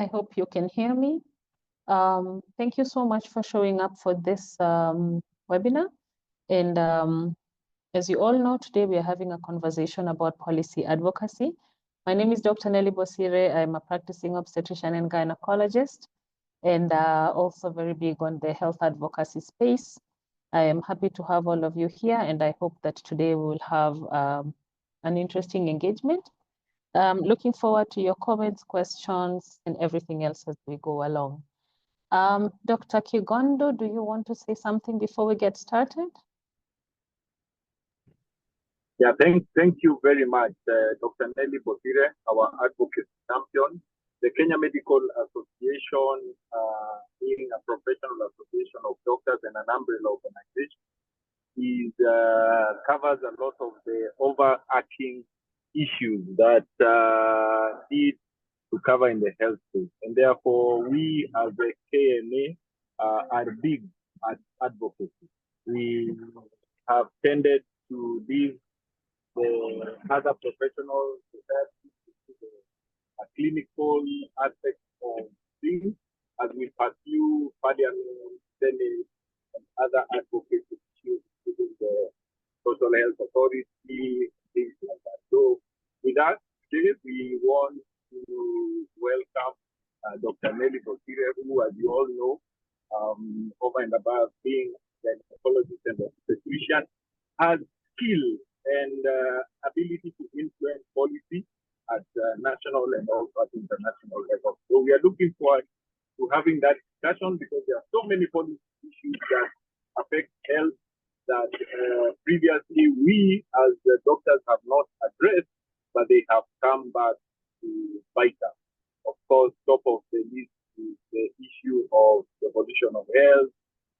I hope you can hear me. Thank you so much for showing up for this webinar. And as you all know, today we are having a conversation about policy advocacy. My name is Dr. Nelly Bosire. I'm a practicing obstetrician and gynecologist, and also very big on the health advocacy space. I am happy to have all of you here, and I hope that today we will have an interesting engagement. Looking forward to your comments, questions, and everything else as we go along. Dr. Kigondo, do you want to say something before we get started? Yeah, thank you very much, Dr. Nelly Bosire, our advocate champion. The Kenya Medical Association, being a professional association of doctors and an umbrella organization, covers a lot of the overarching issues that need to cover in the health space. And therefore, we as a KMA are big at advocacy. We have tended to leave the other professional societies to a clinical aspect of things as we pursue parliament, senate, and other advocacy issues within the social health authority, things like that. So with that, today we want to welcome Dr. Nelly Bosire, who, as you all know, over and above being an oncologist and obstetrician, has skill and ability to influence policy at national and also at international level. So we are looking forward to having that discussion because there are so many policy issues that affect health that previously we as doctors have not addressed, but they have come back to bite us. Of course, top of the list is the issue of the evolution of health,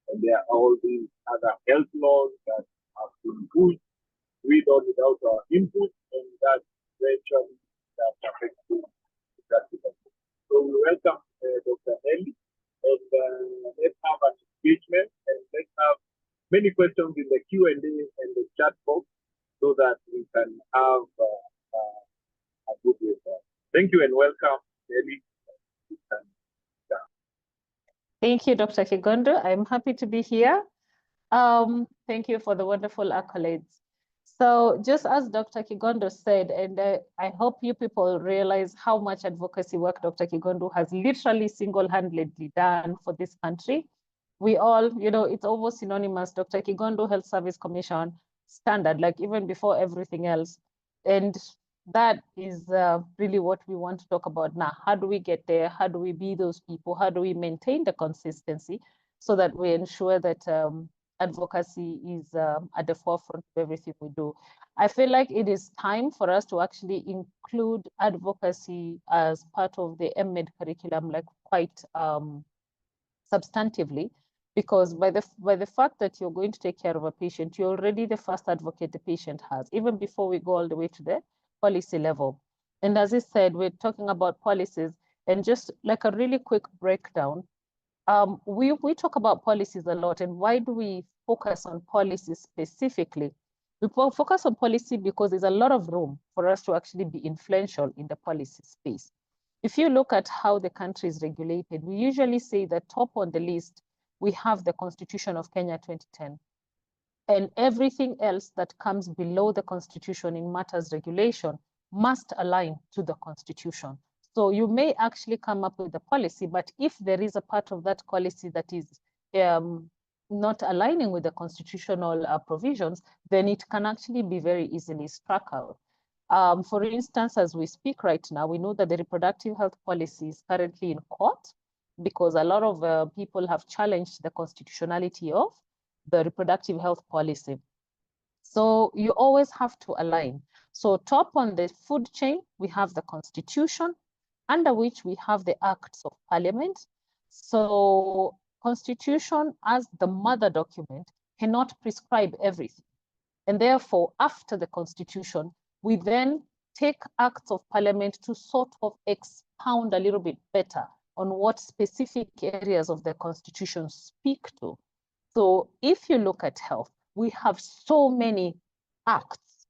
and there are all these other health laws that have been pushed with or without our input, and that eventually that affects the practical. So we welcome Dr. Nelly, and let's have an engagement, and let's have many questions in the Q&A and the chat box so that we can have a good result. Thank you and welcome, Nelly. Thank you, Dr. Kigondo. I'm happy to be here. Thank you for the wonderful accolades. So just as Dr. Kigondo said, and I hope you people realize how much advocacy work Dr. Kigondo has literally single-handedly done for this country. We all, it's almost synonymous, Dr. Kigondo Health Service Commission standard, like even before everything else. And that is really what we want to talk about now. How do we get there? How do we be those people? How do we maintain the consistency so that we ensure that advocacy is at the forefront of everything we do? I feel like it is time for us to actually include advocacy as part of the MED curriculum, like quite substantively, because by the fact that you're going to take care of a patient, you're already the first advocate the patient has, even before we go all the way to the policy level. And as I said, we're talking about policies, and just like a really quick breakdown, we talk about policies a lot. And why do we focus on policies specifically? We focus on policy because there's a lot of room for us to actually be influential in the policy space. If you look at how the country is regulated, we usually say that top on the list, we have the Constitution of Kenya 2010. And everything else that comes below the Constitution in matters regulation must align to the Constitution. So you may actually come up with a policy, but if there is a part of that policy that is not aligning with the constitutional provisions, then it can actually be very easily struck out. For instance, as we speak right now, we know that the reproductive health policy is currently in court because a lot of people have challenged the constitutionality of the reproductive health policy. So you always have to align. So top on the food chain, we have the Constitution, under which we have the Acts of Parliament. So Constitution as the mother document cannot prescribe everything. And therefore, after the Constitution, we then take Acts of Parliament to sort of expound a little bit better on what specific areas of the Constitution speak to. So if you look at health, we have so many acts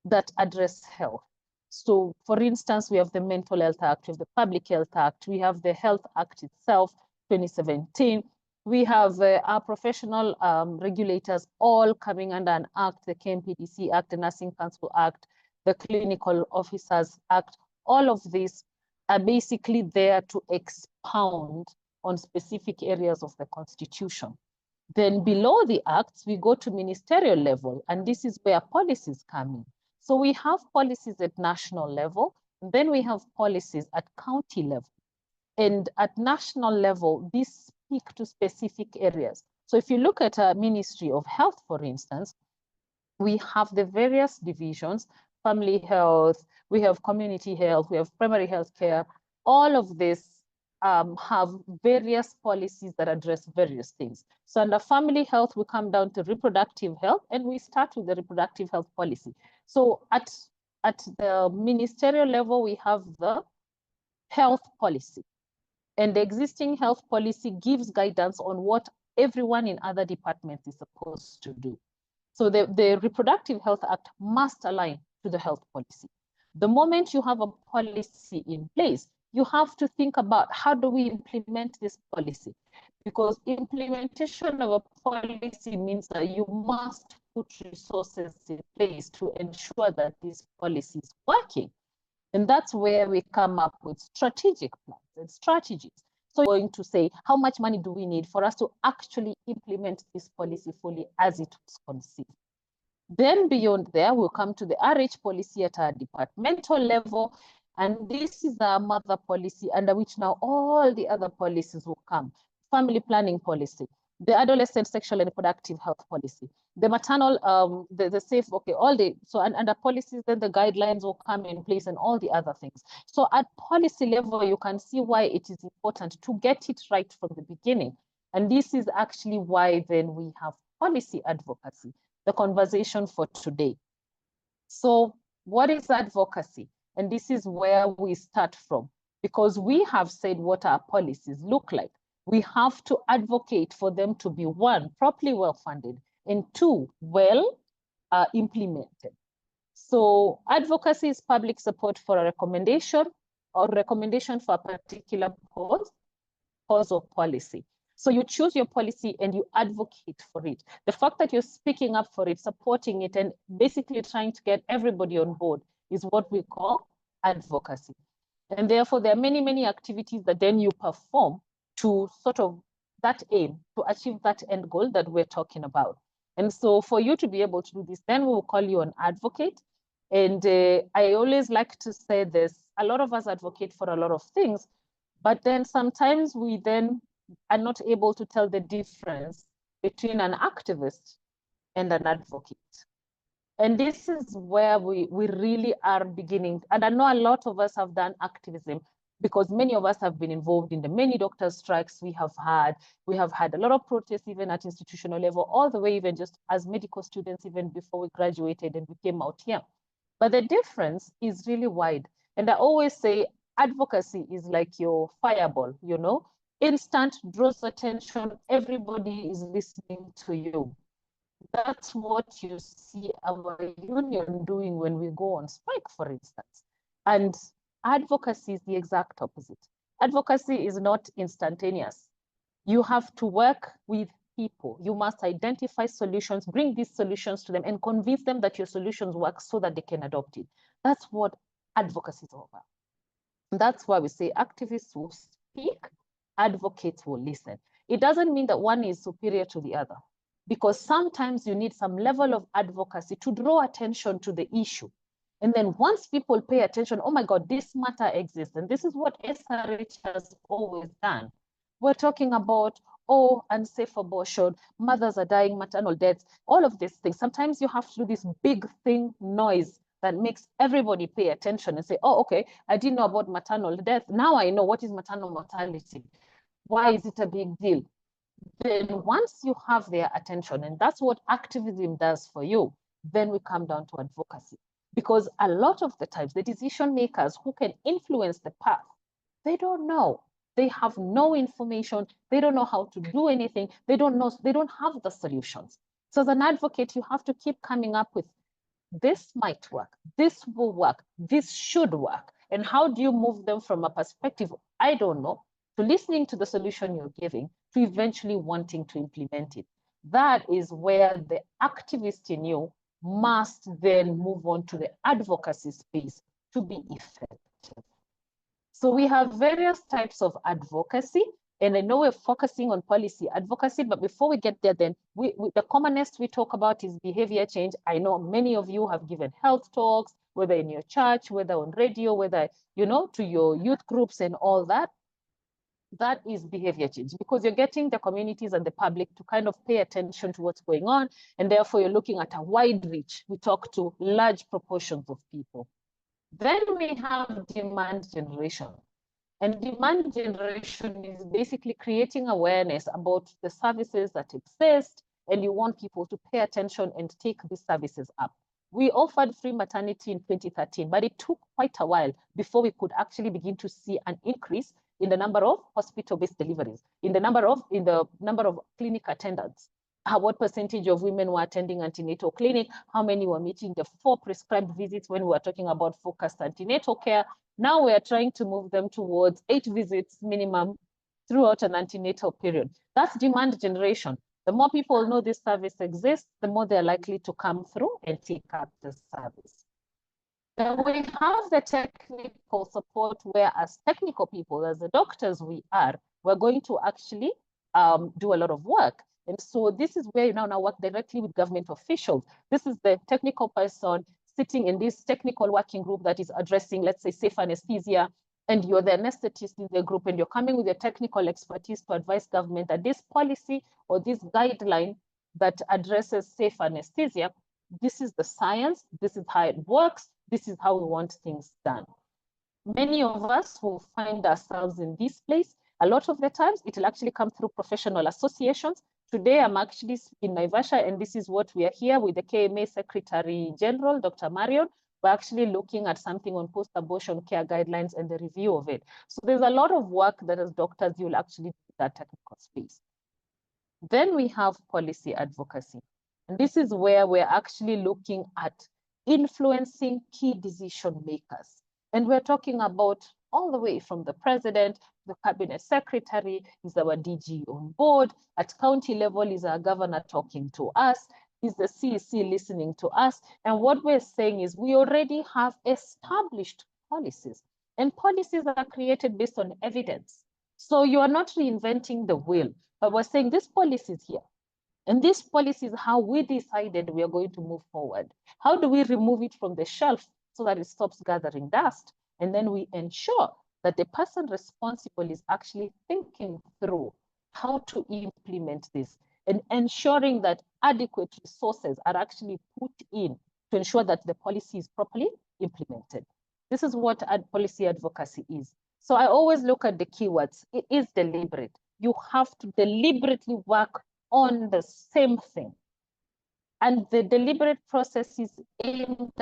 that address health. So for instance, we have the Mental Health Act, we have the Public Health Act, we have the Health Act itself, 2017. We have our professional regulators all coming under an act, the KMPDC Act, the Nursing Council Act, the Clinical Officers Act. All of these are basically there to expound on specific areas of the Constitution. Then below the acts, we go to ministerial level, and this is where policies come in. So we have policies at national level, and then we have policies at county level. And at national level, these speak to specific areas. So if you look at a Ministry of Health, for instance, we have the various divisions, family health, we have community health, we have primary health care. All of this have various policies that address various things. So under family health, we come down to reproductive health, and we start with the reproductive health policy. So at the ministerial level, we have the health policy. And the existing health policy gives guidance on what everyone in other departments is supposed to do. So the Reproductive Health Act must align to the health policy. The moment you have a policy in place, you have to think about how do we implement this policy? Because implementation of a policy means that you must put resources in place to ensure that this policy is working. And that's where we come up with strategic plans and strategies. So we're going to say, how much money do we need for us to actually implement this policy fully as it was conceived? Then beyond there, we'll come to the RH policy at our departmental level. And this is our mother policy under which now all the other policies will come. Family planning policy, the adolescent sexual and reproductive health policy, the maternal, the safe, okay, all the, so under policies, then the guidelines will come in place and all the other things. So at policy level, you can see why it is important to get it right from the beginning. And this is actually why then we have policy advocacy, the conversation for today. So what is advocacy? And this is where we start from, because we have said what our policies look like. We have to advocate for them to be, one, properly well-funded, and two, well implemented. So advocacy is public support for a recommendation or recommendation for a particular cause or policy. So you choose your policy and you advocate for it. The fact that you're speaking up for it, supporting it, and basically trying to get everybody on board is what we call advocacy. And therefore, there are many, many activities that then you perform to sort of that aim, to achieve that end goal that we're talking about. And so for you to be able to do this, then we will call you an advocate. And I always like to say this, a lot of us advocate for a lot of things, but then sometimes we then are not able to tell the difference between an activist and an advocate. And this is where we really are beginning. And I know a lot of us have done activism because many of us have been involved in the many doctor strikes we have had. We have had a lot of protests even at institutional level, all the way even just as medical students, even before we graduated and we came out here. But the difference is really wide. And I always say advocacy is like your fireball, you know, instant, draws attention, everybody is listening to you. That's what you see our union doing when we go on strike, for instance. And advocacy is the exact opposite. Advocacy is not instantaneous. You have to work with people. You must identify solutions, bring these solutions to them, and convince them that your solutions work so that they can adopt it. That's what advocacy is all about. And that's why we say activists will speak, advocates will listen. It doesn't mean that one is superior to the other, because sometimes you need some level of advocacy to draw attention to the issue. And then once people pay attention, oh my God, this matter exists. And this is what SRH has always done. We're talking about, oh, unsafe abortion, mothers are dying, maternal deaths, all of these things. Sometimes you have to do this big thing noise that makes everybody pay attention and say, oh, okay, I didn't know about maternal death. Now I know what is maternal mortality. Why is it a big deal? Then once you have their attention, and that's what activism does for you, then we come down to advocacy. Because a lot of the times, the decision makers who can influence the path, they don't know. They have no information. They don't know how to do anything. They don't know, they don't have the solutions. So as an advocate, you have to keep coming up with this might work, this will work, this should work. And how do you move them from a perspective, I don't know, to listening to the solution you're giving, to eventually wanting to implement it? That is where the activist in you must then move on to the advocacy space to be effective. So we have various types of advocacy, and I know we're focusing on policy advocacy, but before we get there, then the commonest we talk about is behavior change. I know many of you have given health talks, whether in your church, whether on radio, whether, you know, to your youth groups and all that. That is behavior change, because you're getting the communities and the public to kind of pay attention to what's going on, and therefore you're looking at a wide reach. We talk to large proportions of people. Then we have demand generation. And demand generation is basically creating awareness about the services that exist, and you want people to pay attention and take these services up. We offered free maternity in 2013, but it took quite a while before we could actually begin to see an increase in the number of hospital-based deliveries, in the number of clinic attendants. What percentage of women were attending antenatal clinic, how many were meeting the 4 prescribed visits when we were talking about focused antenatal care. Now we are trying to move them towards 8 visits minimum throughout an antenatal period. That's demand generation. The more people know this service exists, the more they're likely to come through and take up the service. Then we have the technical support, where as technical people, as the doctors we're going to actually do a lot of work. And so this is where you now work directly with government officials. This is the technical person sitting in this technical working group that is addressing, let's say, safe anesthesia, and you're the anesthetist in the group, and you're coming with your technical expertise to advise government that this policy or this guideline that addresses safe anesthesia, this is the science, this is how it works, this is how we want things done. Many of us will find ourselves in this place. A lot of the times, it will actually come through professional associations. Today, I'm actually in Naivasha, and this is what we are here with the KMA Secretary General, Dr. Marion. We're actually looking at something on post-abortion care guidelines and the review of it. So there's a lot of work that as doctors, you'll actually do that technical space. Then we have policy advocacy. And this is where we're actually looking at influencing key decision makers. And we're talking about all the way from the president, the cabinet secretary, is our DG on board, at county level is our governor talking to us, is the CEC listening to us. And what we're saying is we already have established policies, and policies are created based on evidence. So you are not reinventing the wheel, but we're saying this policy is here. And this policy is how we decided we are going to move forward. How do we remove it from the shelf so that it stops gathering dust? And then we ensure that the person responsible is actually thinking through how to implement this and ensuring that adequate resources are actually put in to ensure that the policy is properly implemented. This is what policy advocacy is. So I always look at the keywords. It is deliberate. You have to deliberately work on the same thing. And the deliberate process is aimed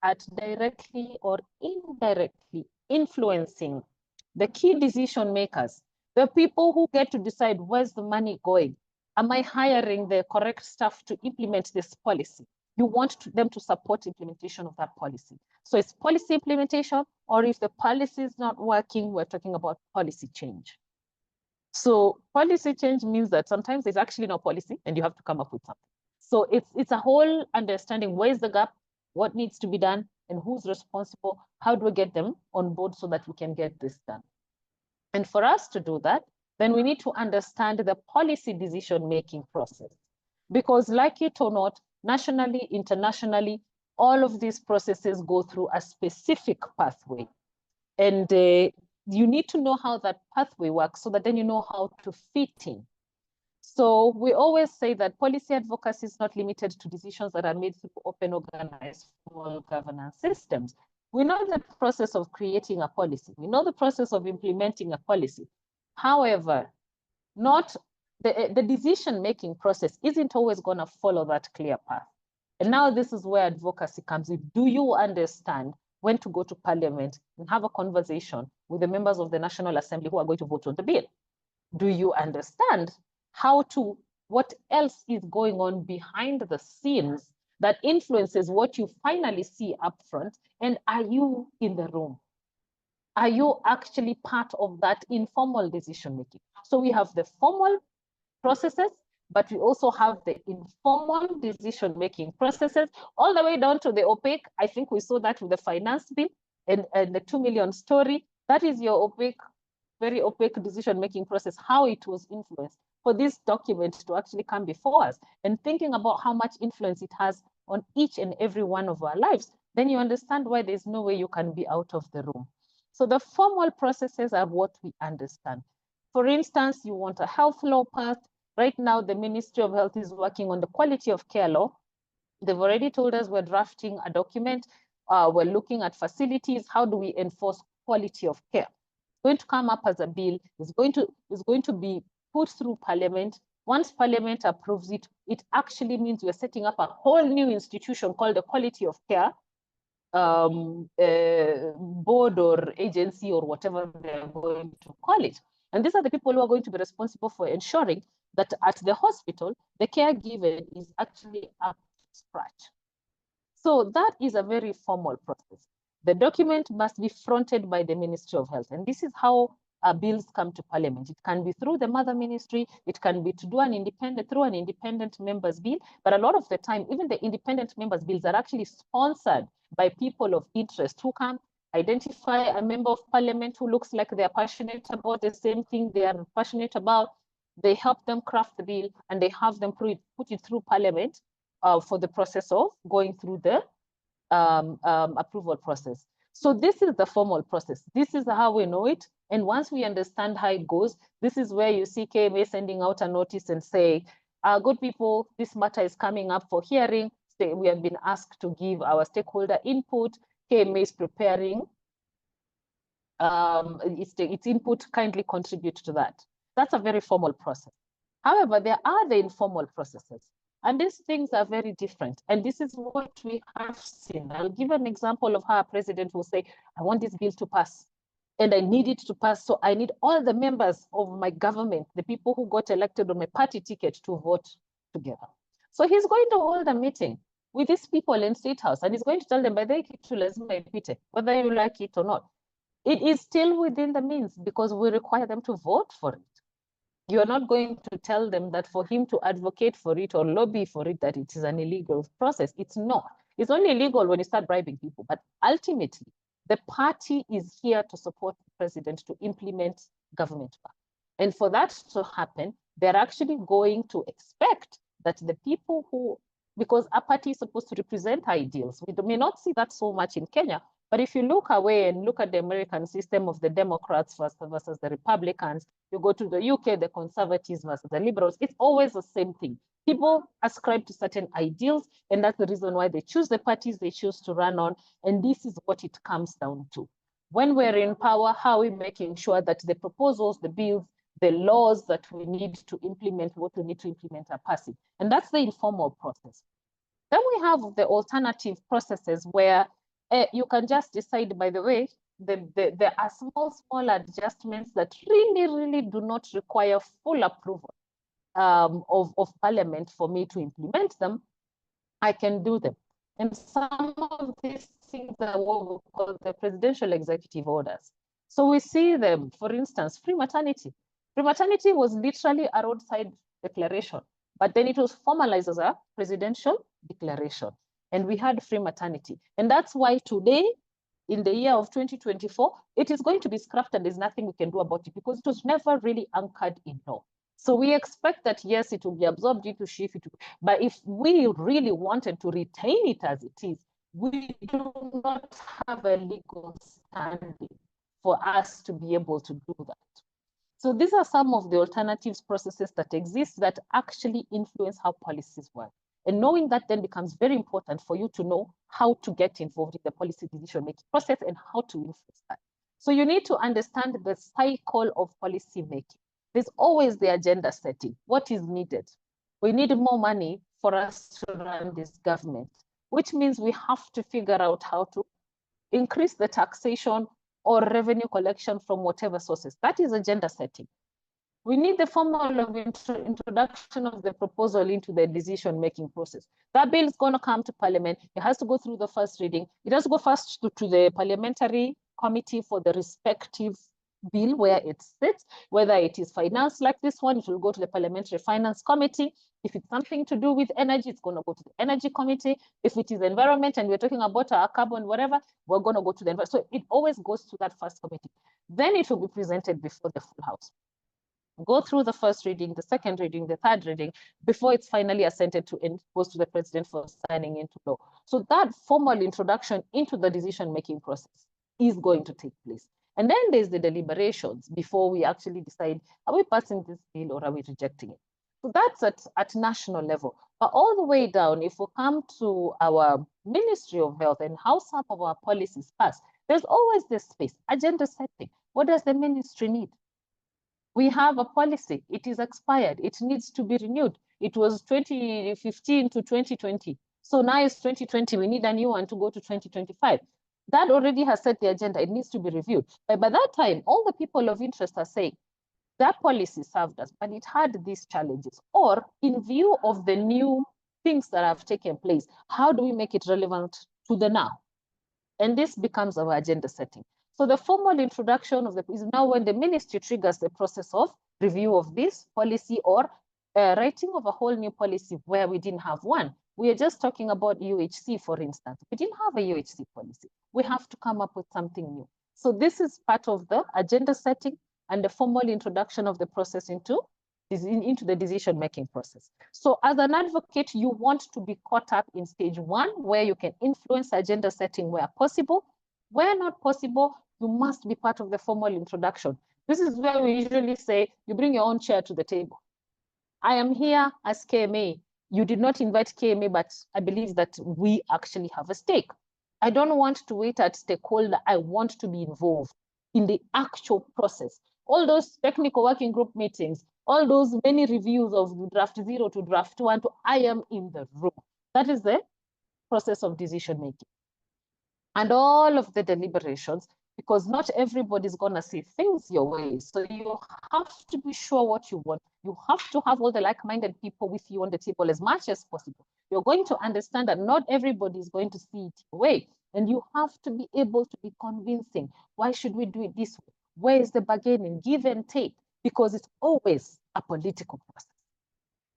at directly or indirectly influencing the key decision makers, the people who get to decide where's the money going. Am I hiring the correct staff to implement this policy? You want them to support implementation of that policy. So it's policy implementation, or if the policy is not working, we're talking about policy change. So policy change means that sometimes there's actually no policy and you have to come up with something. So it's a whole understanding, where's the gap, what needs to be done, and who's responsible, how do we get them on board so that we can get this done. And for us to do that, then we need to understand the policy decision-making process. Because like it or not, nationally, internationally, all of these processes go through a specific pathway. And you need to know how that pathway works so that then you know how to fit in. So we always say that policy advocacy is not limited to decisions that are made through open, organized, formal governance systems. We know the process of creating a policy. We know the process of implementing a policy. However, not the decision-making process isn't always going to follow that clear path. And now this is where advocacy comes in. Do you understand when to go to parliament and have a conversation with the members of the National Assembly who are going to vote on the bill? Do you understand what else is going on behind the scenes that influences what you finally see up front. And are you in the room? Are you actually part of that informal decision making? So we have the formal processes, but we also have the informal decision making processes, all the way down to the opaque. I think we saw that with the finance bill and the 2 million story. That is your opaque, very opaque decision making process, how it was influenced for this document to actually come before us, and thinking about how much influence it has on each and every one of our lives, then you understand why there's no way you can be out of the room. So the formal processes are what we understand. For instance, you want a health law passed. Right now, the Ministry of Health is working on the quality of care law. They've already told us we're drafting a document. We're looking at facilities. How do we enforce quality of care? It's going to come up as a bill. It's going to be put through Parliament. Once Parliament approves it, it actually means we're setting up a whole new institution called the Quality of Care board or agency or whatever they're going to call it. And these are the people who are going to be responsible for ensuring that at the hospital, the care given is actually up to scratch. So that is a very formal process. The document must be fronted by the Ministry of Health. And this is how bills come to Parliament. It can be through the mother ministry. It can be through an independent members bill. But a lot of the time, even the independent members bills are actually sponsored by people of interest who can identify a member of Parliament who looks like they're passionate about the same thing they are passionate about. They help them craft the bill and they have them put it through Parliament for the process of going through the approval process. So this is the formal process. This is how we know it. And once we understand how it goes, this is where you see KMA sending out a notice and say, good people, this matter is coming up for hearing. We have been asked to give our stakeholder input. KMA is preparing its input, kindly contribute to that. That's a very formal process. However, there are the informal processes. And these things are very different. And this is what we have seen. I'll give an example of how a president will say, I want this bill to pass. And I need it to pass. So I need all the members of my government, the people who got elected on my party ticket, to vote together. So he's going to hold a meeting with these people in State House. And he's going to tell them, by the way, whether you like it or not. It is still within the means because we require them to vote for it. You're not going to tell them that for him to advocate for it or lobby for it, that it is an illegal process. It's not. It's only illegal when you start bribing people. But ultimately, the party is here to support the president to implement government power. And for that to happen, they're actually going to expect that the people who, because a party is supposed to represent ideals. We may not see that so much in Kenya, but if you look away and look at the American system of the Democrats versus the Republicans, you go to the UK, the conservatives versus the liberals, it's always the same thing. People ascribe to certain ideals, and that's the reason why they choose the parties they choose to run on. And this is what it comes down to. When we're in power, how are we making sure that the proposals, the bills, the laws that we need to implement, what we need to implement are passing? And that's the informal process. Then we have the alternative processes where you can just decide, by the way, there are small adjustments that really do not require full approval of Parliament for me to implement them. I can do them. And some of these things are what we call the presidential executive orders. So we see them, for instance, free maternity. Free maternity was literally a roadside declaration, but then it was formalized as a presidential declaration. And we had free maternity. And that's why today, in the year of 2024, it is going to be scrapped and there's nothing we can do about it because it was never really anchored in law. So we expect that, yes, it will be absorbed into SHIF, but if we really wanted to retain it as it is, we do not have a legal standing for us to be able to do that. So these are some of the alternatives processes that exist that actually influence how policies work. And knowing that then becomes very important for you to know how to get involved in the policy decision-making process and how to influence that. So you need to understand the cycle of policy making. There's always the agenda setting. What is needed? We need more money for us to run this government, which means we have to figure out how to increase the taxation or revenue collection from whatever sources. That is agenda setting. We need the formal of introduction of the proposal into the decision-making process. That bill is going to come to Parliament. It has to go through the first reading. It has to go first to the parliamentary committee for the respective bill where it sits. Whether it is finance like this one, it will go to the parliamentary finance committee. If it's something to do with energy, it's going to go to the energy committee. If it is environment and we're talking about our carbon, whatever, we're going to go to the environment. So it always goes to that first committee. Then it will be presented before the full house. Go through the first reading, the second reading, the third reading, before it's finally assented to and goes to the president for signing into law. So that formal introduction into the decision-making process is going to take place. And then there's the deliberations before we actually decide, are we passing this bill or are we rejecting it? So that's at national level. But all the way down, if we come to our Ministry of Health and how some of our policies pass, there's always this space, agenda setting. What does the ministry need? We have a policy, it is expired, it needs to be renewed. It was 2015 to 2020. So now it's 2020, we need a new one to go to 2025. That already has set the agenda, it needs to be reviewed. But by that time, all the people of interest are saying, that policy served us, but it had these challenges. Or in view of the new things that have taken place, how do we make it relevant to the now? And this becomes our agenda setting. So the formal introduction of is now when the ministry triggers the process of review of this policy or writing of a whole new policy where we didn't have one. We are just talking about UHC, for instance. We didn't have a UHC policy. We have to come up with something new. So this is part of the agenda setting and the formal introduction of the process into the decision-making process. So as an advocate, you want to be caught up in stage one, where you can influence agenda setting where possible. Where not possible, you must be part of the formal introduction. This is where we usually say, you bring your own chair to the table. I am here as KMA. You did not invite KMA, but I believe that we actually have a stake. I don't want to wait at stakeholder. I want to be involved in the actual process. All those technical working group meetings, all those many reviews of draft 0 to draft 1, I am in the room. That is the process of decision making. And all of the deliberations, because not everybody's going to see things your way. So you have to be sure what you want. You have to have all the like-minded people with you on the table as much as possible. You're going to understand that not everybody is going to see it your way. And you have to be able to be convincing. Why should we do it this way? Where is the bargaining? Give and take, because it's always a political process.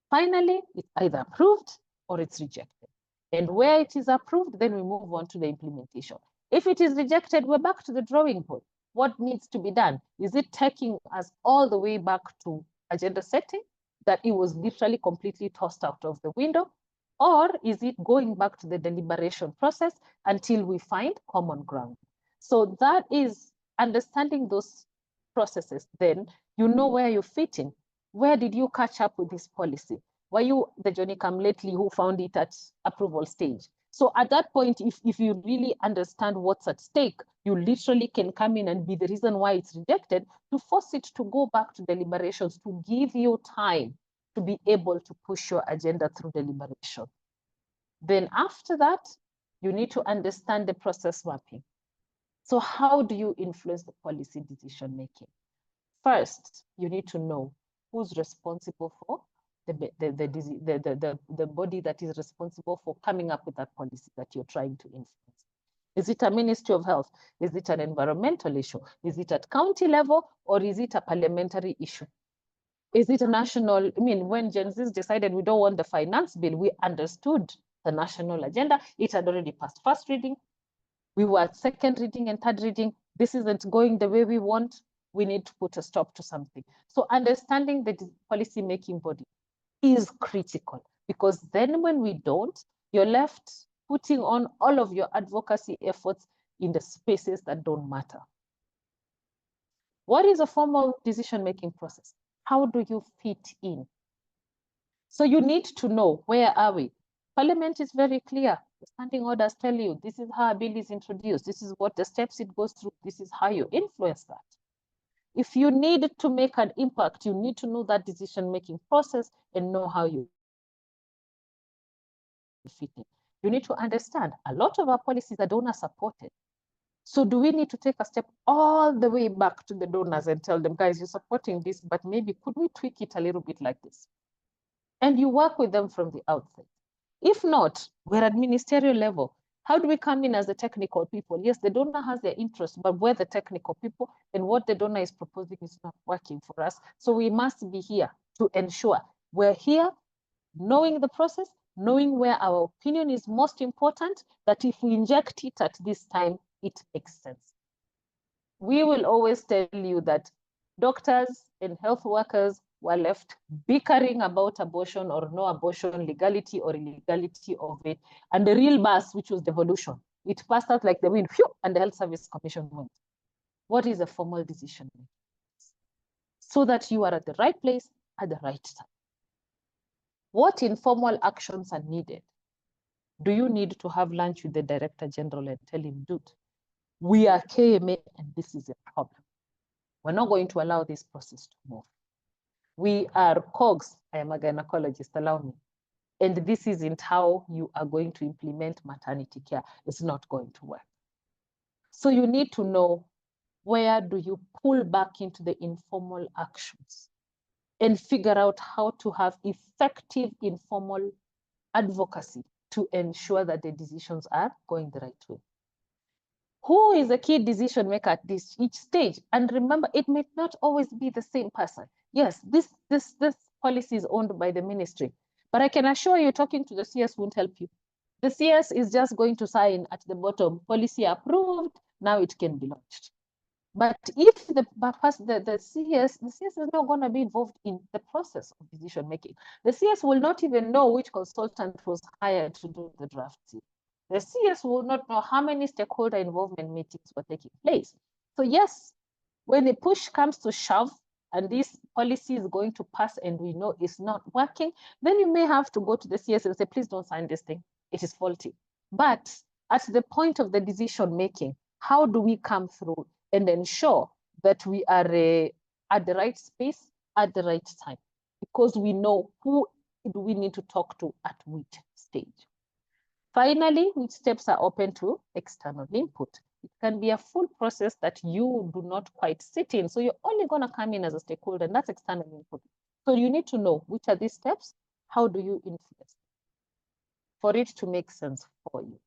Finally, it's either approved or it's rejected. And where it is approved, then we move on to the implementation. If it is rejected, we're back to the drawing board. What needs to be done? Is it taking us all the way back to agenda setting, that it was literally completely tossed out of the window? Or is it going back to the deliberation process until we find common ground? So that is understanding those processes. Then you know where you fit in. Where did you catch up with this policy? Were you the Johnny come lately who found it at approval stage? So at that point, if you really understand what's at stake, you literally can come in and be the reason why it's rejected, to force it to go back to deliberations, to give you time to be able to push your agenda through deliberation. Then after that, you need to understand the process mapping. So how do you influence the policy decision making? First, you need to know who's responsible for the body that is responsible for coming up with that policy that you're trying to influence. Is it a Ministry of Health? Is it an environmental issue? Is it at county level, or is it a parliamentary issue? Is it a national? I mean, when Gen Z decided we don't want the finance bill, we understood the national agenda. It had already passed first reading. We were at second reading and third reading. This isn't going the way we want. We need to put a stop to something. So understanding the policy-making body is critical, because then when we don't, you're left putting on all of your advocacy efforts in the spaces that don't matter. What is a formal decision-making process? How do you fit in? So you need to know, where are we? Parliament is very clear. The standing orders tell you, this is how a bill is introduced. This is what the steps it goes through. This is how you influence that. If you need to make an impact, you need to know that decision-making process and know how you fit in. You need to understand a lot of our policies are donor supported. So do we need to take a step all the way back to the donors and tell them, guys, you're supporting this, but maybe could we tweak it a little bit like this? And you work with them from the outset. If not, we're at ministerial level. How do we come in as the technical people? Yes, the donor has their interest, but we're the technical people, and what the donor is proposing is not working for us. So we must be here to ensure we're here, knowing the process, knowing where our opinion is most important, that if we inject it at this time, it makes sense. We will always tell you that doctors and health workers were left bickering about abortion or no abortion, legality or illegality of it. And the real bus, which was devolution, it passed out like the wind, phew, and the Health Service Commission went. What is a formal decision? So that you are at the right place at the right time. What informal actions are needed? Do you need to have lunch with the Director General and tell him, dude, we are KMA and this is a problem. We're not going to allow this process to move. We are COGS, I am a gynecologist, allow me. And this isn't how you are going to implement maternity care. It's not going to work. So you need to know, where do you pull back into the informal actions and figure out how to have effective informal advocacy to ensure that the decisions are going the right way. Who is a key decision maker at each stage? And remember, it may not always be the same person. Yes, this policy is owned by the ministry, but I can assure you, talking to the CS won't help you. The CS is just going to sign at the bottom, policy approved, now it can be launched. But if the CS is not going to be involved in the process of decision making. The CS will not even know which consultant was hired to do the drafting. The CS will not know how many stakeholder involvement meetings were taking place. So yes, when the push comes to shove and this policy is going to pass and we know it's not working, then you may have to go to the CS and say, please don't sign this thing. It is faulty. But at the point of the decision making, how do we come through and ensure that we are at the right space at the right time? Because we know who do we need to talk to at which stage. Finally, which steps are open to external input? It can be a full process that you do not quite sit in. So you're only going to come in as a stakeholder, and that's external input. So you need to know which are these steps, how do you influence for it to make sense for you.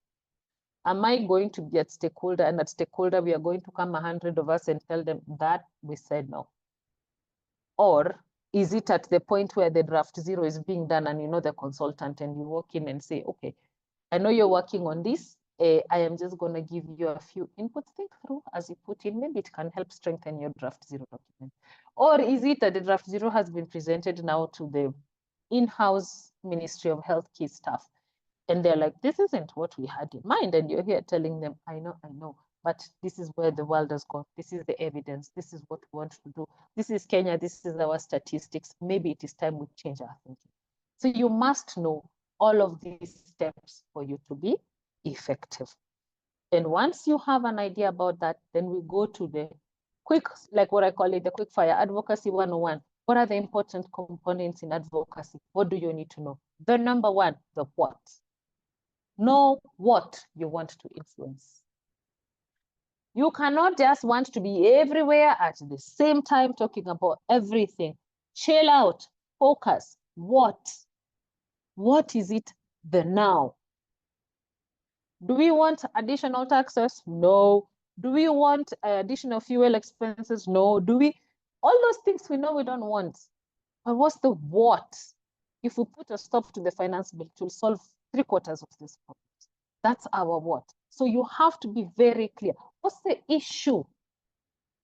Am I going to be at stakeholder, and at stakeholder we are going to come 100 of us and tell them that we said no? Or is it at the point where the draft zero is being done and you know the consultant and you walk in and say, okay, I know you're working on this. I am just going to give you a few inputs, think through as you put in. Maybe it can help strengthen your draft zero document. Or is it that the draft zero has been presented now to the in-house Ministry of Health key staff? And they're like, this isn't what we had in mind. And you're here telling them, I know, but this is where the world has gone. This is the evidence. This is what we want to do. This is Kenya. This is our statistics. Maybe it is time we change our thinking. So you must know all of these steps for you to be effective. And once you have an idea about that, then we go to the quick, like what I call it, the quick fire advocacy 101. What are the important components in advocacy? What do you need to know? The number one, the what. Know what you want to influence. You cannot just want to be everywhere at the same time talking about everything. Chill out, focus. What? What is it? The now. Do we want additional taxes? No. Do we want additional fuel expenses? No. Do we? All those things we know we don't want. But what's the what? If we put a stop to the finance bill, it will solve 3/4 of this problem. That's our what. So you have to be very clear. What's the issue?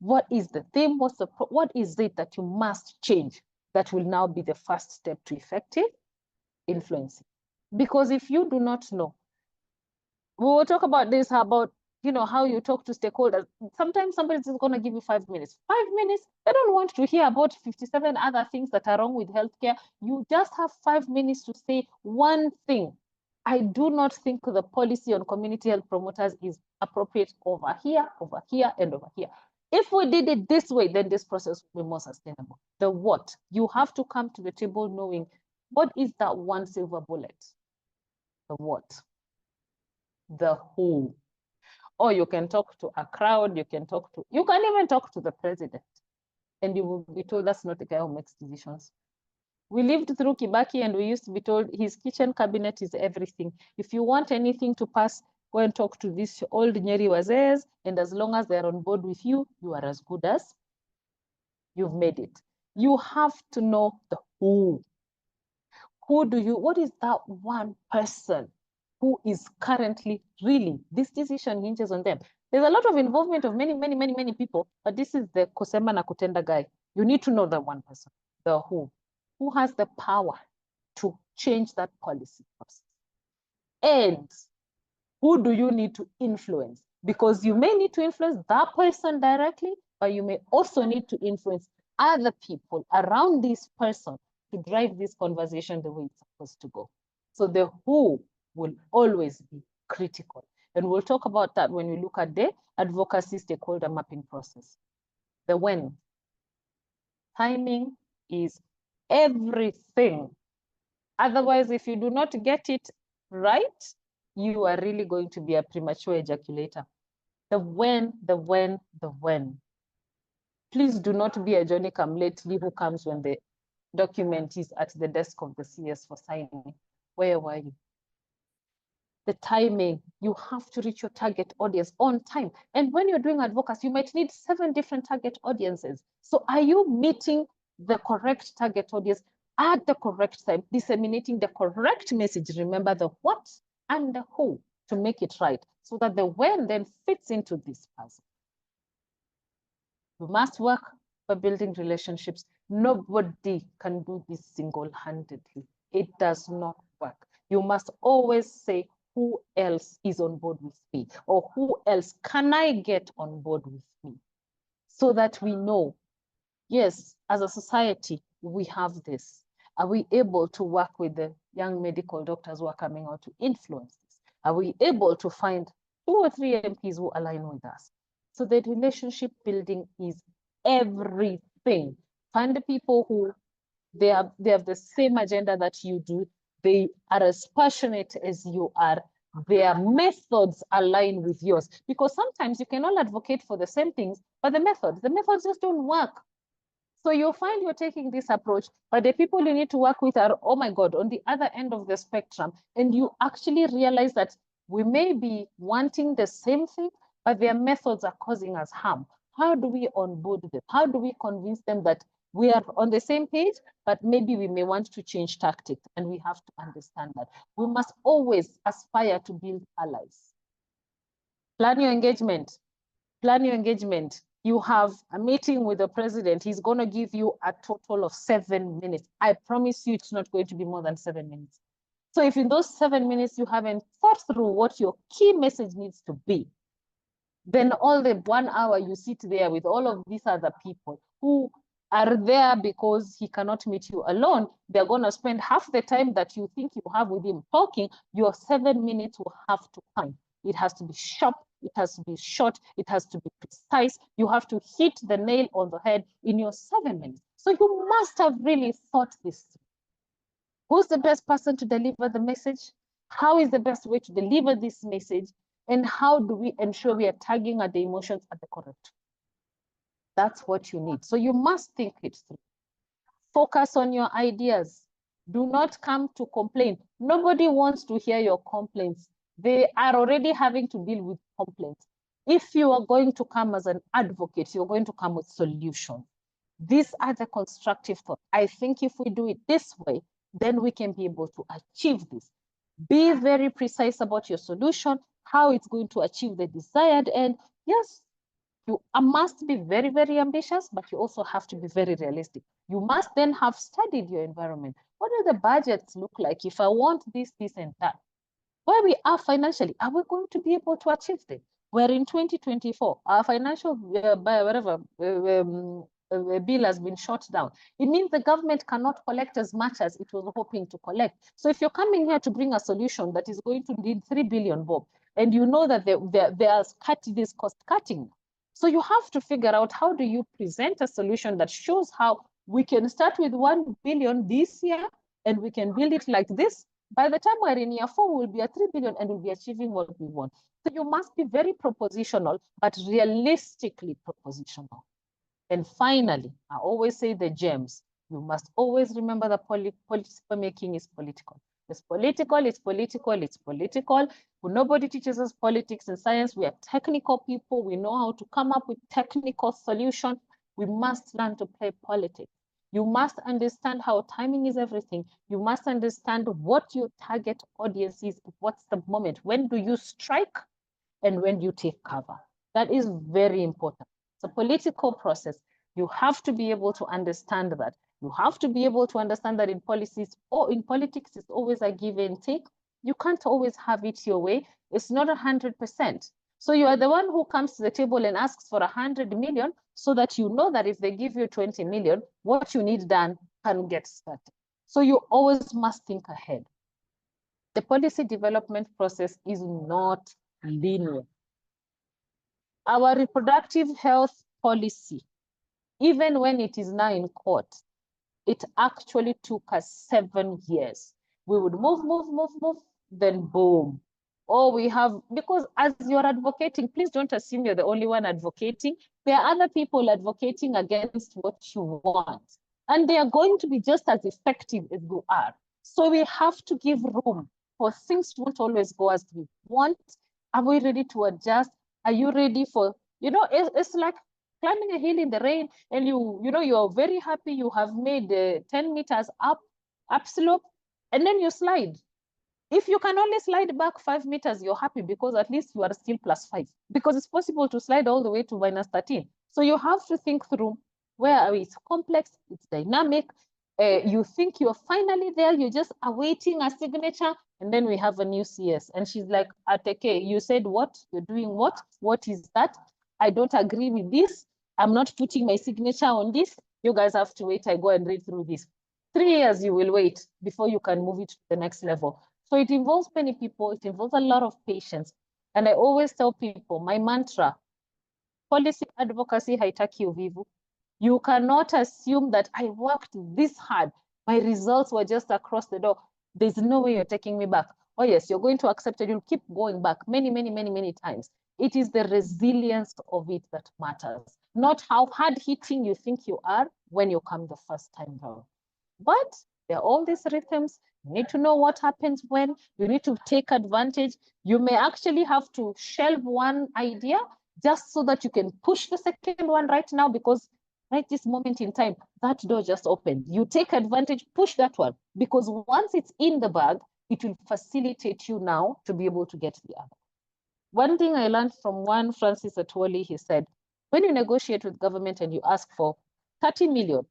What is the theme? What is it that you must change that will now be the first step to effective influencing? Because if you do not know, we will talk about this, about how you talk to stakeholders. Sometimes somebody's just going to give you 5 minutes. 5 minutes, they don't want to hear about 57 other things that are wrong with healthcare. You just have 5 minutes to say one thing. I do not think the policy on community health promoters is appropriate over here, and over here. If we did it this way, then this process will be more sustainable. The what? You have to come to the table knowing what is that one silver bullet. The what? The who. Or you can talk to a crowd, you can even talk to the president. And you will be told that's not the guy who makes decisions. We lived through Kibaki and we used to be told his kitchen cabinet is everything. If you want anything to pass, go and talk to these old Nyeri Wazes, and as long as they're on board with you, you are as good as you've made it. You have to know the who. What is that one person who is currently really, this decision hinges on them. There's a lot of involvement of many people, but this is the kusema na kutenda guy. You need to know the one person, the who has the power to change that policy process. And who do you need to influence? Because you may need to influence that person directly, but you may also need to influence other people around this person to drive this conversation the way it's supposed to go. So the who will always be critical. And we'll talk about that when we look at the advocacy stakeholder mapping process. The when. Timing is everything. Otherwise, if you do not get it right, you are really going to be a premature ejaculator. The when. Please do not be a Johnny come lately who comes when the document is at the desk of the CS for signing. Where were you? The timing, you have to reach your target audience on time. And when you're doing advocacy, you might need 7 different target audiences. So are you meeting the correct target audience at the correct time, disseminating the correct message? Remember the what and the who to make it right, so that the when then fits into this puzzle. You must work by building relationships. Nobody can do this single-handedly. It does not work. You must always say, who else is on board with me? Or who else can I get on board with me? So that we know, yes, as a society, we have this. Are we able to work with the young medical doctors who are coming out to influence this? Are we able to find 2 or 3 MPs who align with us? So that relationship building is everything. Find the people who they have the same agenda that you do. They are as passionate as you are. Their methods align with yours. Because sometimes you can all advocate for the same things, but the methods just don't work. So you'll find you're taking this approach, but the people you need to work with are, oh my God, on the other end of the spectrum. And you actually realize that we may be wanting the same thing, but their methods are causing us harm. How do we onboard them? How do we convince them that we are on the same page, but maybe we may want to change tactics, and we have to understand that. We must always aspire to build allies. Plan your engagement. Plan your engagement. You have a meeting with the president. He's going to give you a total of 7 minutes. I promise you it's not going to be more than 7 minutes. So if in those 7 minutes you haven't thought through what your key message needs to be, then all the 1 hour you sit there with all of these other people who are there because he cannot meet you alone, they're going to spend half the time that you think you have with him talking. Your 7 minutes will have to count. It has to be sharp, it has to be short, it has to be precise. You have to hit the nail on the head in your 7 minutes. So you must have really thought this through. Who's the best person to deliver the message? How is the best way to deliver this message? And how do we ensure we are tagging at the emotions at the correct? That's what you need. So you must think it through. Focus on your ideas. Do not come to complain. Nobody wants to hear your complaints. They are already having to deal with complaints. If you are going to come as an advocate, you're going to come with solutions. These are the constructive thoughts. I think if we do it this way, then we can be able to achieve this. Be very precise about your solution, how it's going to achieve the desired end. Yes, you must be very, very ambitious, but you also have to be very realistic. You must then have studied your environment. What do the budgets look like? If I want this, and that, where we are financially, are we going to be able to achieve this? We're in 2024. Our financial bill has been shut down. It means the government cannot collect as much as it was hoping to collect. So if you're coming here to bring a solution that is going to need 3 billion, Bob, and you know that there's this cost cutting, so you have to figure out how do you present a solution that shows how we can start with 1 billion this year and we can build it like this. By the time we're in year 4, we'll be at 3 billion and we'll be achieving what we want. So you must be very propositional, but realistically propositional. And finally, I always say the gems. You must always remember that policy making is political. It's political, it's political, it's political. Nobody teaches us politics and science. We are technical people. We know how to come up with technical solutions. We must learn to play politics. You must understand how timing is everything. You must understand what your target audience is. What's the moment? When do you strike and when you take cover? That is very important. It's a political process. You have to be able to understand that. You have to be able to understand that in policies or in politics, it's always a give and take. You can't always have it your way. It's not 100%. So you are the one who comes to the table and asks for 100 million so that you know that if they give you 20 million, what you need done can get started. So you always must think ahead. The policy development process is not linear. Our reproductive health policy, even when it is now in court, it actually took us 7 years. We would move, then boom. Or we have, because as you're advocating, please don't assume you're the only one advocating. There are other people advocating against what you want. And they are going to be just as effective as you are. So we have to give room for things won't always go as we want. Are we ready to adjust? Are you ready for, it's like climbing a hill in the rain, and you're very happy you have made 10 meters up slope, and then you slide. If you can only slide back 5 meters, you're happy because at least you are still +5, because it's possible to slide all the way to -13. So you have to think through where it's complex, it's dynamic. You think you're finally there, you're just awaiting a signature, and then we have a new CS, and she's like, Ateke, you said what? You're doing what? What is that? I don't agree with this. I'm not putting my signature on this. You guys have to wait. I go and read through this. 3 years you will wait before you can move it to the next level. So it involves many people. It involves a lot of patience. And I always tell people, my mantra, policy advocacy haitaki uvivu. You cannot assume that I worked this hard. My results were just across the door. There's no way you're taking me back. Oh yes, you're going to accept it. You'll keep going back many times. It is the resilience of it that matters, not how hard-hitting you think you are when you come the first time round. But there are all these rhythms. You need to know what happens when. You need to take advantage. You may actually have to shelve one idea just so that you can push the second one right now, because right this moment in time, that door just opened. You take advantage, push that one, because once it's in the bag, it will facilitate you now to be able to get the other. One thing I learned from one Francis Atwoli, he said, when you negotiate with government and you ask for 30 million,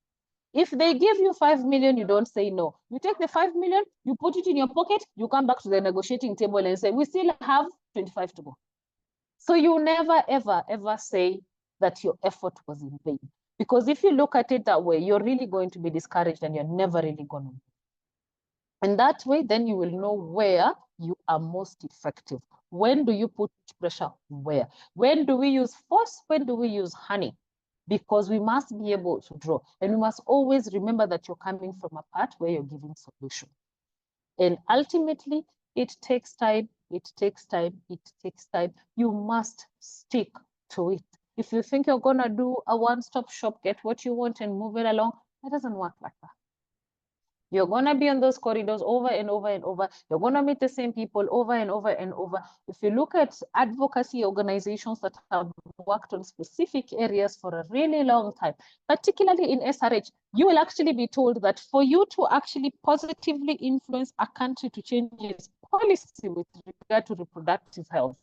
if they give you 5 million, you don't say no. You take the 5 million, you put it in your pocket, you come back to the negotiating table and say, we still have 25 to go. So you never, ever say that your effort was in vain. Because if you look at it that way, you're really going to be discouraged and you're never really going to. And that way, then you will know where you are most effective. When do you put pressure? Where? When do we use force? When do we use honey? Because we must be able to draw. And we must always remember that you're coming from a part where you're giving solution. And ultimately, it takes time, it takes time, it takes time. You must stick to it. If you think you're gonna do a one-stop shop, get what you want and move it along, that doesn't work like that. You're going to be on those corridors over and over and over. You're going to meet the same people over and over and over. If you look at advocacy organizations that have worked on specific areas for a really long time, particularly in SRH, you will actually be told that for you to actually positively influence a country to change its policy with regard to reproductive health,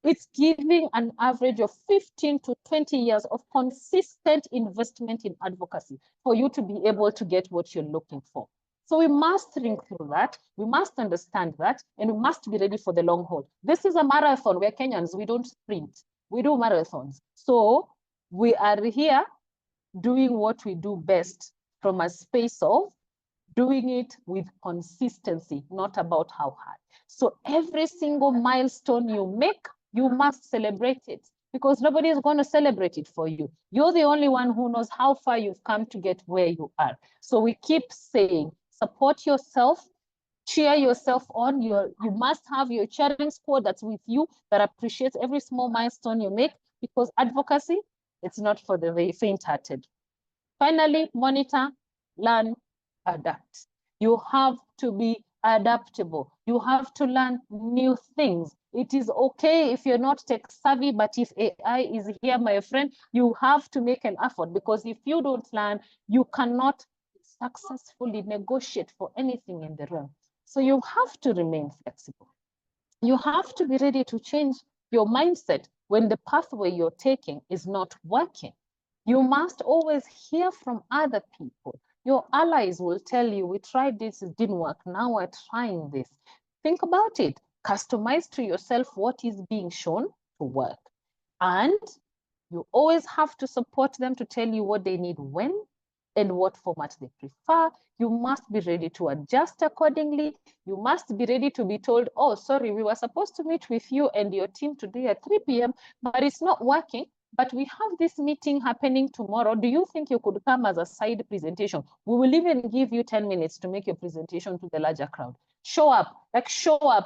it's giving an average of 15 to 20 years of consistent investment in advocacy for you to be able to get what you're looking for. So we must think through that, we must understand that, and we must be ready for the long haul. This is a marathon. We're Kenyans, we don't sprint, we do marathons. So we are here doing what we do best from a space of doing it with consistency, not about how hard. So every single milestone you make, you must celebrate it, because nobody is going to celebrate it for you. You're the only one who knows how far you've come to get where you are. So we keep saying, support yourself, cheer yourself on. You must have your cheering squad that's with you, that appreciates every small milestone you make, because advocacy, it's not for the very faint-hearted. Finally, monitor, learn, adapt. You have to be adaptable. You have to learn new things. It is okay if you're not tech savvy, but if AI is here, my friend, you have to make an effort, because if you don't learn, you cannot successfully negotiate for anything in the realm. So you have to remain flexible. You have to be ready to change your mindset when the pathway you're taking is not working. You must always hear from other people. Your allies will tell you, we tried this, it didn't work, now we're trying this. Think about it. Customize to yourself what is being shown to work. And you always have to support them to tell you what they need when and what format they prefer. You must be ready to adjust accordingly. You must be ready to be told, oh, sorry, we were supposed to meet with you and your team today at 3 p.m., but it's not working. But we have this meeting happening tomorrow. Do you think you could come as a side presentation? We will even give you 10 minutes to make your presentation to the larger crowd. Show up,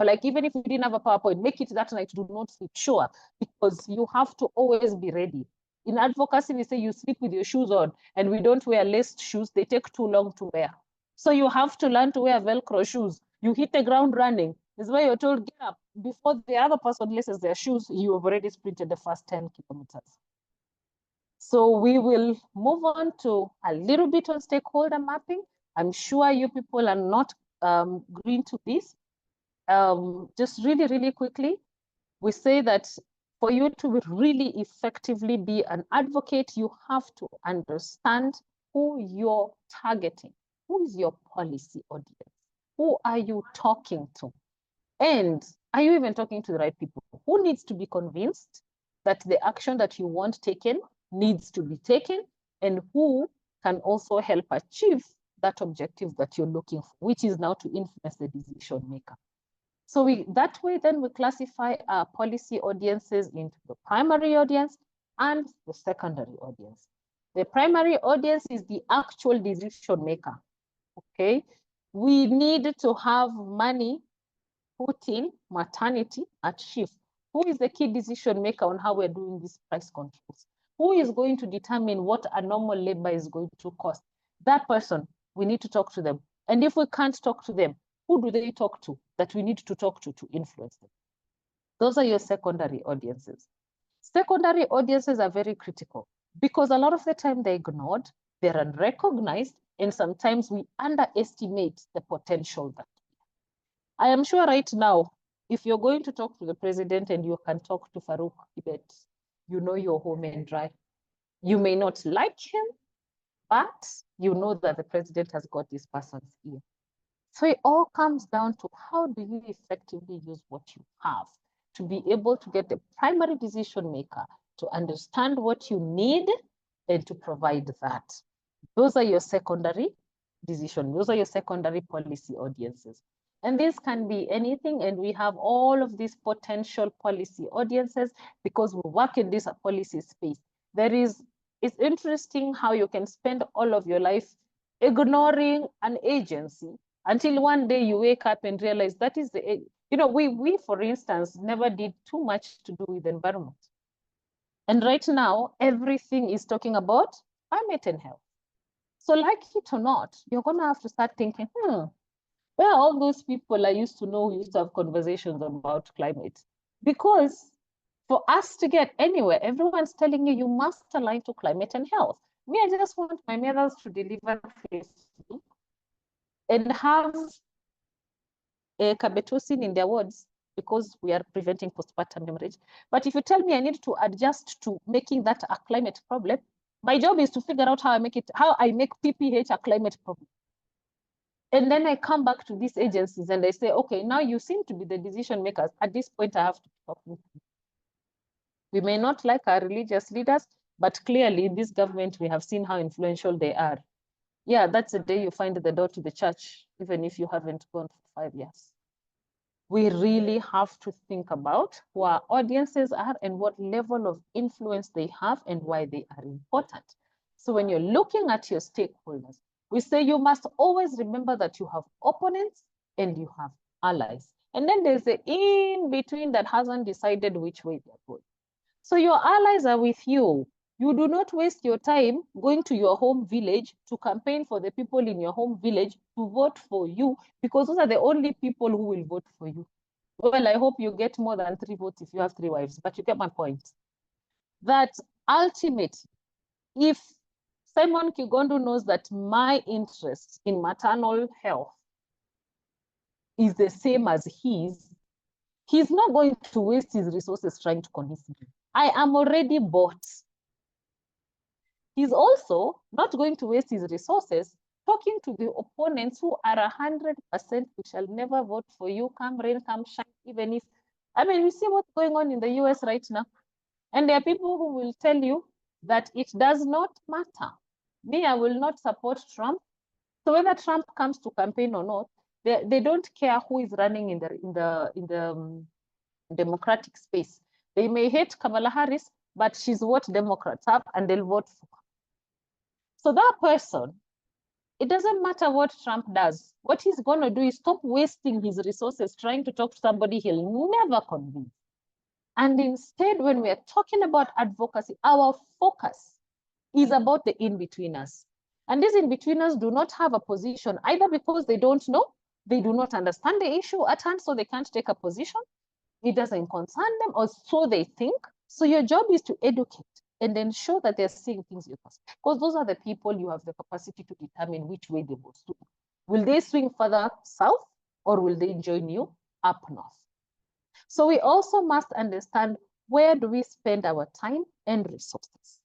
like even if you didn't have a PowerPoint, make it that night, do not sleep, show up, because you have to always be ready. In advocacy, we say you sleep with your shoes on, and we don't wear laced shoes. They take too long to wear. So you have to learn to wear Velcro shoes. You hit the ground running. This is why you're told, get up. Before the other person laces their shoes, you have already sprinted the first 10 kilometers. So we will move on to a little bit on stakeholder mapping. I'm sure you people are not green to this. Just really, really quickly, we say that for you to really effectively be an advocate, you have to understand who you're targeting. Who is your policy audience? Who are you talking to? And are you even talking to the right people? Who needs to be convinced that the action that you want taken needs to be taken, and who can also help achieve that objective that you're looking for, which is now to influence the decision maker. So that way, then we classify our policy audiences into the primary audience and the secondary audience. The primary audience is the actual decision maker, okay? We need to have money put in maternity at shift. Who is the key decision maker on how we're doing these price controls? Who is going to determine what a normal labor is going to cost? That person, we need to talk to them. And if we can't talk to them, who do they talk to that we need to talk to influence them? Those are your secondary audiences. Secondary audiences are very critical because a lot of the time they're ignored, they're unrecognized, and sometimes we underestimate the potential that I am sure right now, if you're going to talk to the president and you can talk to Farouk Kibet, you know you're home and dry. You may not like him, but you know that the president has got this person's ear. So it all comes down to how do you effectively use what you have to be able to get the primary decision maker to understand what you need and to provide that. Those are your secondary decision. Those are your secondary policy audiences. And this can be anything, and we have all of these potential policy audiences because we work in this policy space. It's interesting how you can spend all of your life ignoring an agency until one day you wake up and realize that is the, we for instance, never did too much to do with environment. And right now, everything is talking about climate and health. So like it or not, you're going to have to start thinking, where are all those people I used to know who used to have conversations about climate? Because for us to get anywhere, everyone's telling you, you must align to climate and health. Me, I just want my mothers to deliver faithfully and have a carbetocin in their wards because we are preventing postpartum hemorrhage. But if you tell me I need to adjust to making that a climate problem, my job is to figure out how I make PPH a climate problem. And then I come back to these agencies and I say, okay, now you seem to be the decision makers. At this point, I have to talk with you. We may not like our religious leaders, but clearly in this government, we have seen how influential they are. Yeah, that's the day you find the door to the church, even if you haven't gone for 5 years. We really have to think about who our audiences are and what level of influence they have and why they are important. So when you're looking at your stakeholders, we say you must always remember that you have opponents and you have allies. And then there's the in-between that hasn't decided which way they're going. So your allies are with you. You do not waste your time going to your home village to campaign for the people in your home village to vote for you, because those are the only people who will vote for you. Well, I hope you get more than 3 votes if you have 3 wives, but you get my point. That ultimately, if Simon Kigondo knows that my interest in maternal health is the same as his, he's not going to waste his resources trying to convince me. I am already bought. He's also not going to waste his resources talking to the opponents who are 100%, we shall never vote for you, come rain, come shine, even if, I mean, we see what's going on in the US right now. And there are people who will tell you that it does not matter. Me, I will not support Trump. So whether Trump comes to campaign or not, they don't care who is running in the Democratic space. They may hate Kamala Harris, but she's what Democrats have, and they'll vote for her. So that person, it doesn't matter what Trump does. What he's going to do is stop wasting his resources trying to talk to somebody he'll never convince. And instead, when we're talking about advocacy, our focus is about the in-betweeners. And these in-betweeners do not have a position, either because they don't know, they do not understand the issue at hand, so they can't take a position. It doesn't concern them, or so they think. So your job is to educate and ensure that they're seeing things you can. Because those are the people you have the capacity to determine which way they will swing. Will they swing further south, or will they join you up north? So we also must understand, where do we spend our time and resources?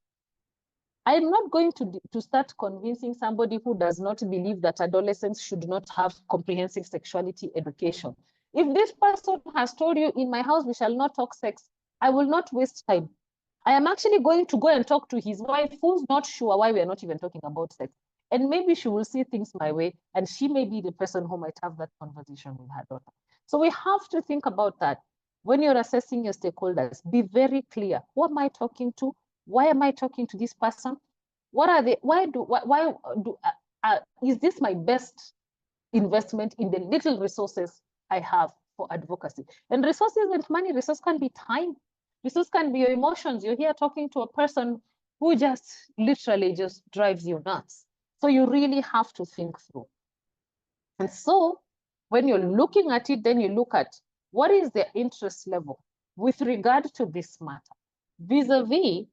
I'm not going to start convincing somebody who does not believe that adolescents should not have comprehensive sexuality education. If this person has told you, in my house, we shall not talk sex, I will not waste time. I am actually going to go and talk to his wife, who's not sure why we are not even talking about sex. And maybe she will see things my way, and she may be the person who might have that conversation with her daughter. So we have to think about that. When you're assessing your stakeholders, be very clear. Who am I talking to? Why am I talking to this person? What are they? Is this my best investment in the little resources I have for advocacy? And resources and money. Resource can be time. Resource can be your emotions. You're here talking to a person who just literally just drives you nuts. So you really have to think through. And so when you're looking at it, then you look at, what is their interest level with regard to this matter, vis-a-vis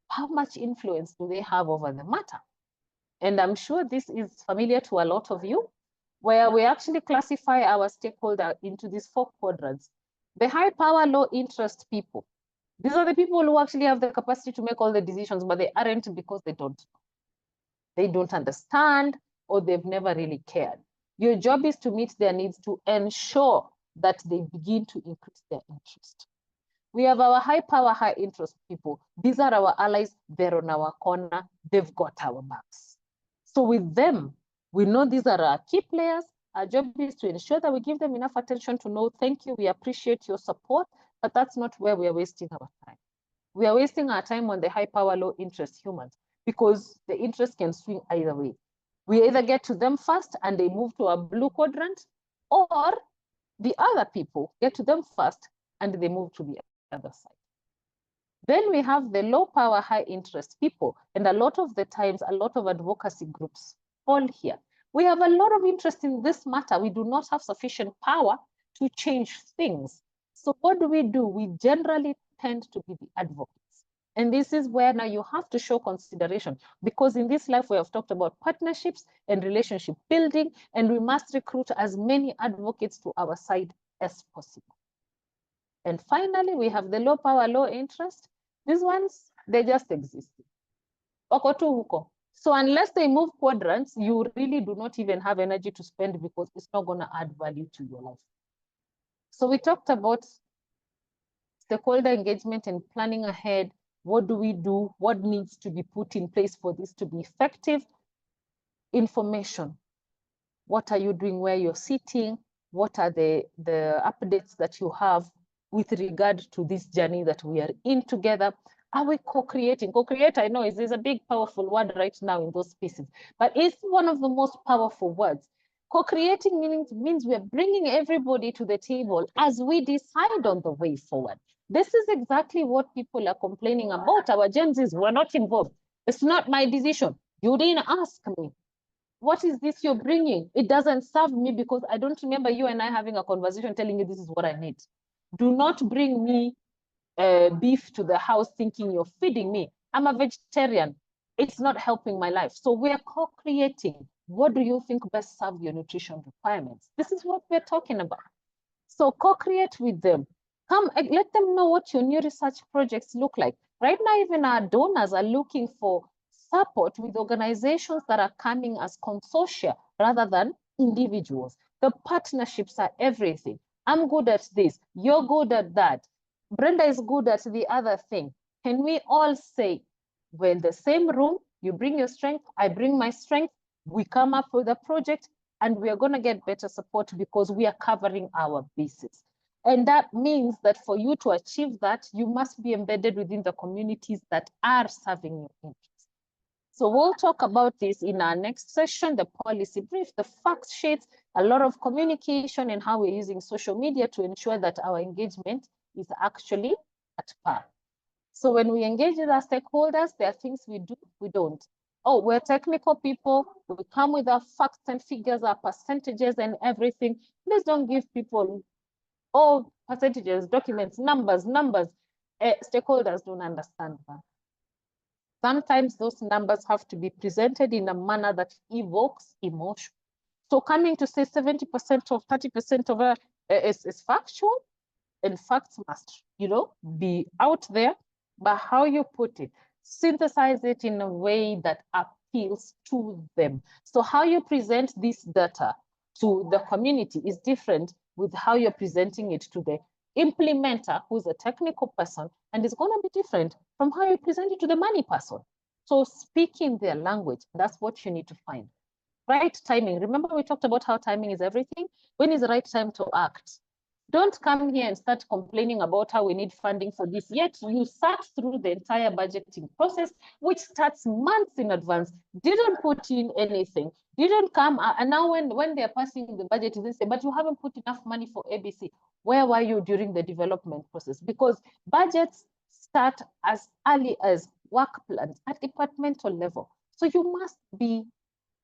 how much influence do they have over the matter? And I'm sure this is familiar to a lot of you, where we actually classify our stakeholder into these 4 quadrants. The high power, low interest people. These are the people who actually have the capacity to make all the decisions, but they aren't because they don't know. They don't understand, or they've never really cared. Your job is to meet their needs, to ensure that they begin to increase their interest. We have our high power, high interest people. These are our allies. They're on our corner. They've got our backs. So with them, we know these are our key players. Our job is to ensure that we give them enough attention to know, thank you, we appreciate your support, but that's not where we are wasting our time. We are wasting our time on the high power, low interest humans, because the interest can swing either way. We either get to them first and they move to a blue quadrant, or the other people get to them first and they move to the other side. Then we have the low power, high interest people. And a lot of the times, a lot of advocacy groups fall here. We have a lot of interest in this matter. We do not have sufficient power to change things. So what do? We generally tend to be the advocates. And this is where now you have to show consideration, because in this life we have talked about partnerships and relationship building, and we must recruit as many advocates to our side as possible. And finally, we have the low power, low interest. These ones, they just exist. So unless they move quadrants, you really do not even have energy to spend, because it's not going to add value to your life. So we talked about stakeholder engagement and planning ahead. What do we do? What needs to be put in place for this to be effective? Information. What are you doing where you're sitting? What are the updates that you have with regard to this journey that we are in together? Are we co-creating? Co-create, I know, is a big, powerful word right now in those spaces, but it's one of the most powerful words. Co-creating means we're bringing everybody to the table as we decide on the way forward. This is exactly what people are complaining about. Our Gen Zs were not involved. It's not my decision. You didn't ask me. What is this you're bringing? It doesn't serve me because I don't remember you and I having a conversation telling you this is what I need. Do not bring me beef to the house thinking you're feeding me. I'm a vegetarian. It's not helping my life. So we're co-creating. What do you think best serves your nutrition requirements? This is what we're talking about. So co-create with them. Come, let them know what your new research projects look like. Right now, even our donors are looking for support with organizations that are coming as consortia rather than individuals. The partnerships are everything. I'm good at this. You're good at that. Brenda is good at the other thing. Can we all say, we're in the same room, you bring your strength, I bring my strength, we come up with a project, and we are going to get better support because we are covering our bases. And that means that for you to achieve that, you must be embedded within the communities that are serving your interests. So we'll talk about this in our next session, the policy brief, the fact sheets, a lot of communication, and how we're using social media to ensure that our engagement is actually at par. So when we engage with our stakeholders, there are things we do, we don't. Oh, we're technical people. We come with our facts and figures, our percentages and everything. Please don't give people all percentages, documents, numbers. Stakeholders don't understand that. Sometimes those numbers have to be presented in a manner that evokes emotion. So coming to say 70% or 30% of is factual, and facts must, be out there, but how you put it, synthesize it in a way that appeals to them. So how you present this data to the community is different with how you're presenting it to the implementer, who's a technical person, and it's going to be different from how you present it to the money person. So speaking their language, that's what you need to find. Right timing. Remember we talked about how timing is everything? When is the right time to act? Don't come here and start complaining about how we need funding for this. Yet you sat through the entire budgeting process, which starts months in advance, didn't put in anything, didn't come. And now when they're passing the budget, they say, but you haven't put enough money for ABC. Where were you during the development process? Because budgets start as early as work plans at departmental level. So you must be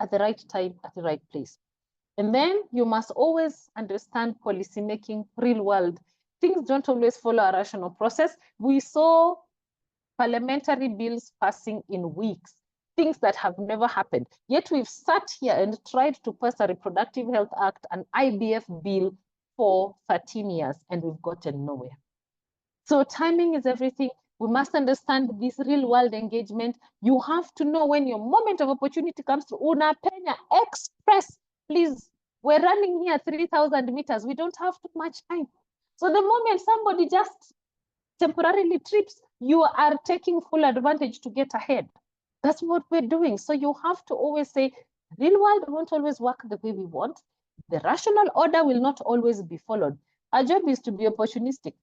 at the right time, at the right place. And then you must always understand policymaking, real world. Things don't always follow a rational process. We saw parliamentary bills passing in weeks, things that have never happened. Yet we've sat here and tried to pass a Reproductive Health Act, an IBF bill for 13 years, and we've gotten nowhere. So timing is everything. We must understand this real world engagement. You have to know when your moment of opportunity comes through. Una Pena Express, please. We're running here 3,000 meters. We don't have too much time. So the moment somebody just temporarily trips, you are taking full advantage to get ahead. That's what we're doing. So you have to always say, real world won't always work the way we want. The rational order will not always be followed. Our job is to be opportunistic.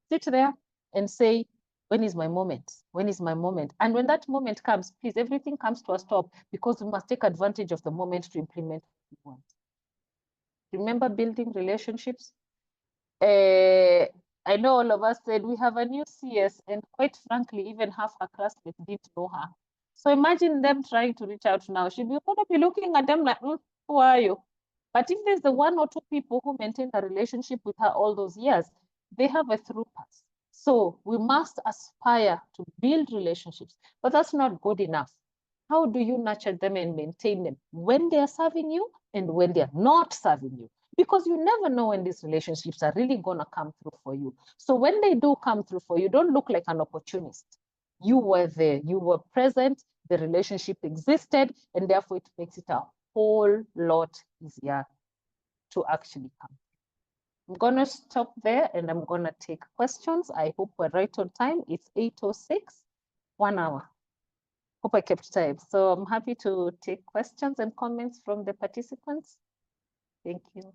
Sit there and say, when is my moment? When is my moment? And when that moment comes, please, everything comes to a stop because we must take advantage of the moment to implement what we want. Remember building relationships? I know all of us said we have a new CS, and quite frankly, even half her classmates didn't know her. So imagine them trying to reach out now. She'd be going to be looking at them like, who are you? But if there's the one or two people who maintained a relationship with her all those years, they have a through pass. So we must aspire to build relationships, but that's not good enough. How do you nurture them and maintain them when they are serving you and when they are not serving you? Because you never know when these relationships are really going to come through for you. So when they do come through for you, don't look like an opportunist. You were there, you were present, the relationship existed, and therefore it makes it a whole lot easier to actually come. I'm going to stop there and I'm going to take questions. I hope we're right on time. It's 8:06, 1 hour. Hope I kept time. So I'm happy to take questions and comments from the participants. Thank you.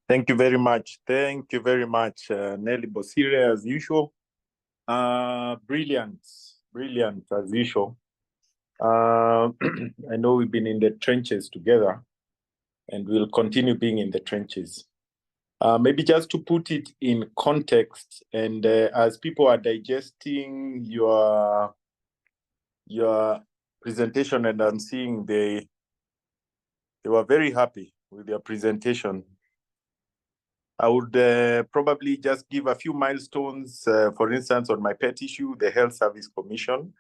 Thank you very much. Thank you very much, Nelly Bosire, as usual. Brilliant as usual. I know we've been in the trenches together, and we'll continue being in the trenches. Maybe just to put it in context, and as people are digesting your presentation, and I'm seeing they were very happy with your presentation. I would probably just give a few milestones, for instance, on my pet issue, the Health Service Commission.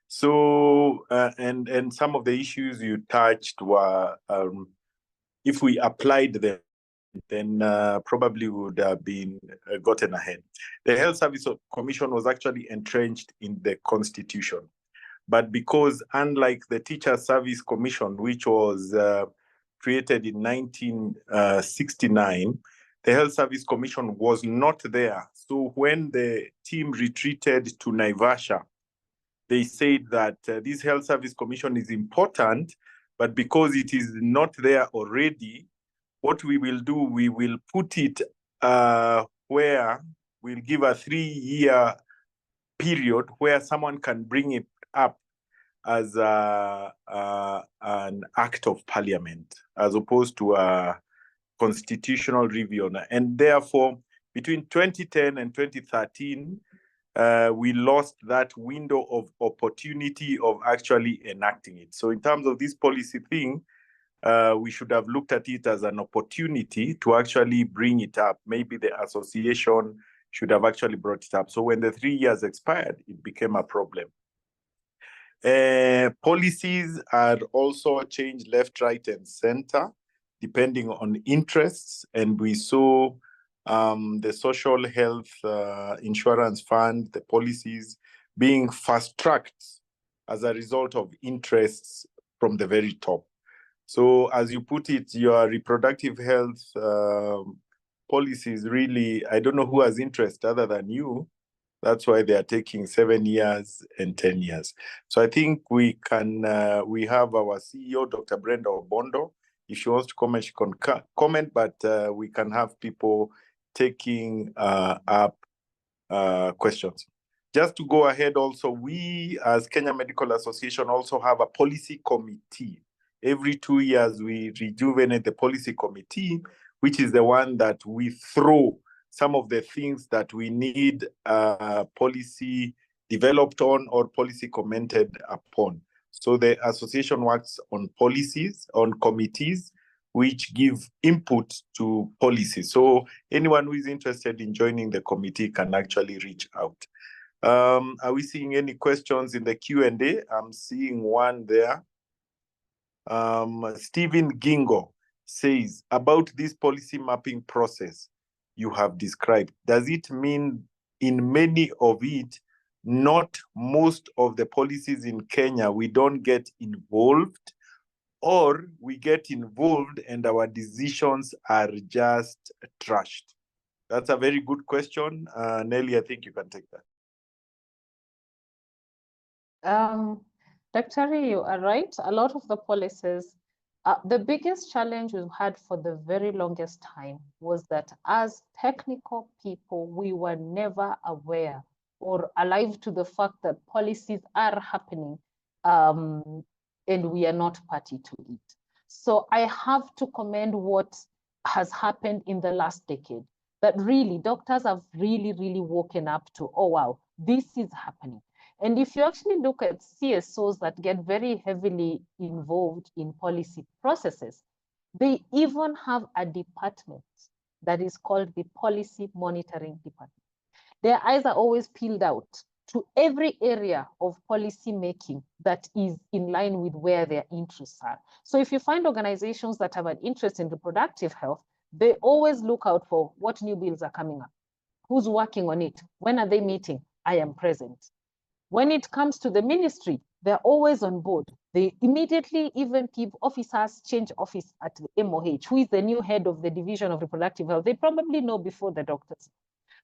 So, and some of the issues you touched were, if we applied them, then probably would have been gotten ahead. The Health Service Commission was actually entrenched in the Constitution. But because unlike the Teacher Service Commission, which was created in 1969, the Health Service Commission was not there. So when the team retreated to Naivasha, they said that this Health Service Commission is important, but because it is not there already, what we will do, we will put it where we'll give a 3-year period where someone can bring it up as an act of parliament, as opposed to a constitutional review. And therefore, between 2010 and 2013, we lost that window of opportunity of actually enacting it. So in terms of this policy thing, we should have looked at it as an opportunity to actually bring it up. Maybe the association should have actually brought it up. So when the 3 years expired, it became a problem. Policies are also changed left, right, and center, depending on interests. And we saw the social health insurance fund, the policies being fast-tracked as a result of interests from the very top. So as you put it, your reproductive health policies really, I don't know who has interest other than you. That's why they are taking 7 years and 10 years. So I think we can, we have our CEO, Dr. Brenda Obondo. If she wants to comment, she can comment, but we can have people taking up questions. Just to go ahead also, we as Kenya Medical Association also have a policy committee. Every 2 years, we rejuvenate the policy committee, which is the one that we throw some of the things that we need policy developed on or policy commented upon. So the association works on policies, on committees, which give input to policy. So anyone who is interested in joining the committee can actually reach out. Are we seeing any questions in the Q&A? I'm seeing one there. Stephen Gingo says, about this policy mapping process you have described, does it mean in many of it, not most of the policies in Kenya, we don't get involved, or we get involved and our decisions are just trashed? That's a very good question. Nelly, I think you can take that. Dr. you are right. A lot of the policies, the biggest challenge we've had for the very longest time was that as technical people, we were never aware or alive to the fact that policies are happening and we are not party to it. So I have to commend what has happened in the last decade, that really doctors have really woken up to, oh, wow, this is happening. And if you actually look at CSOs that get very heavily involved in policy processes, they even have a department that is called the Policy Monitoring Department. Their eyes are always peeled out to every area of policy making that is in line with where their interests are. So if you find organizations that have an interest in reproductive health, they always look out for what new bills are coming up, who's working on it, when are they meeting, I am present. When it comes to the ministry, they're always on board. They immediately even give officers change office at the MOH, who is the new head of the Division of Reproductive Health. They probably know before the doctors.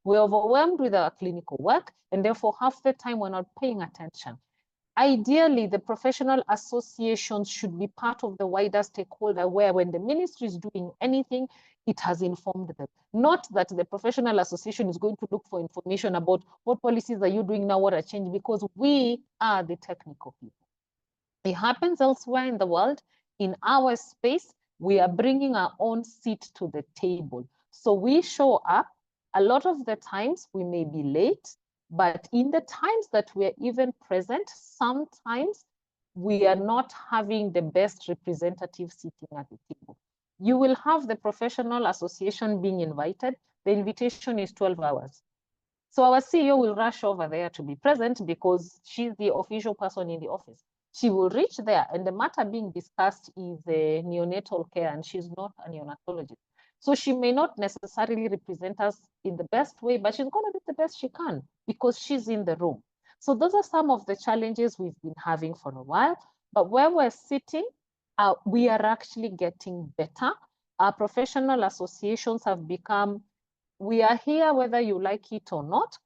We're overwhelmed with our clinical work, and therefore half the time we're not paying attention. Ideally, the professional associations should be part of the wider stakeholder where when the ministry is doing anything, it has informed them. Not that the professional association is going to look for information about what policies are you doing now, what are changed, because we are the technical people. It happens elsewhere in the world. In our space, we are bringing our own seat to the table. So we show up. A lot of the times we may be late, but in the times that we're even present, sometimes we are not having the best representative sitting at the table. You will have the professional association being invited. The invitation is 12 hours. So our CEO will rush over there to be present because she's the official person in the office. She will reach there, and the matter being discussed is neonatal care, and she's not a neonatologist. So she may not necessarily represent us in the best way, but she's going to do the best she can because she's in the room. So those are some of the challenges we've been having for a while. But where we're sitting, we are actually getting better. Our professional associations have become, we are here whether you like it or not.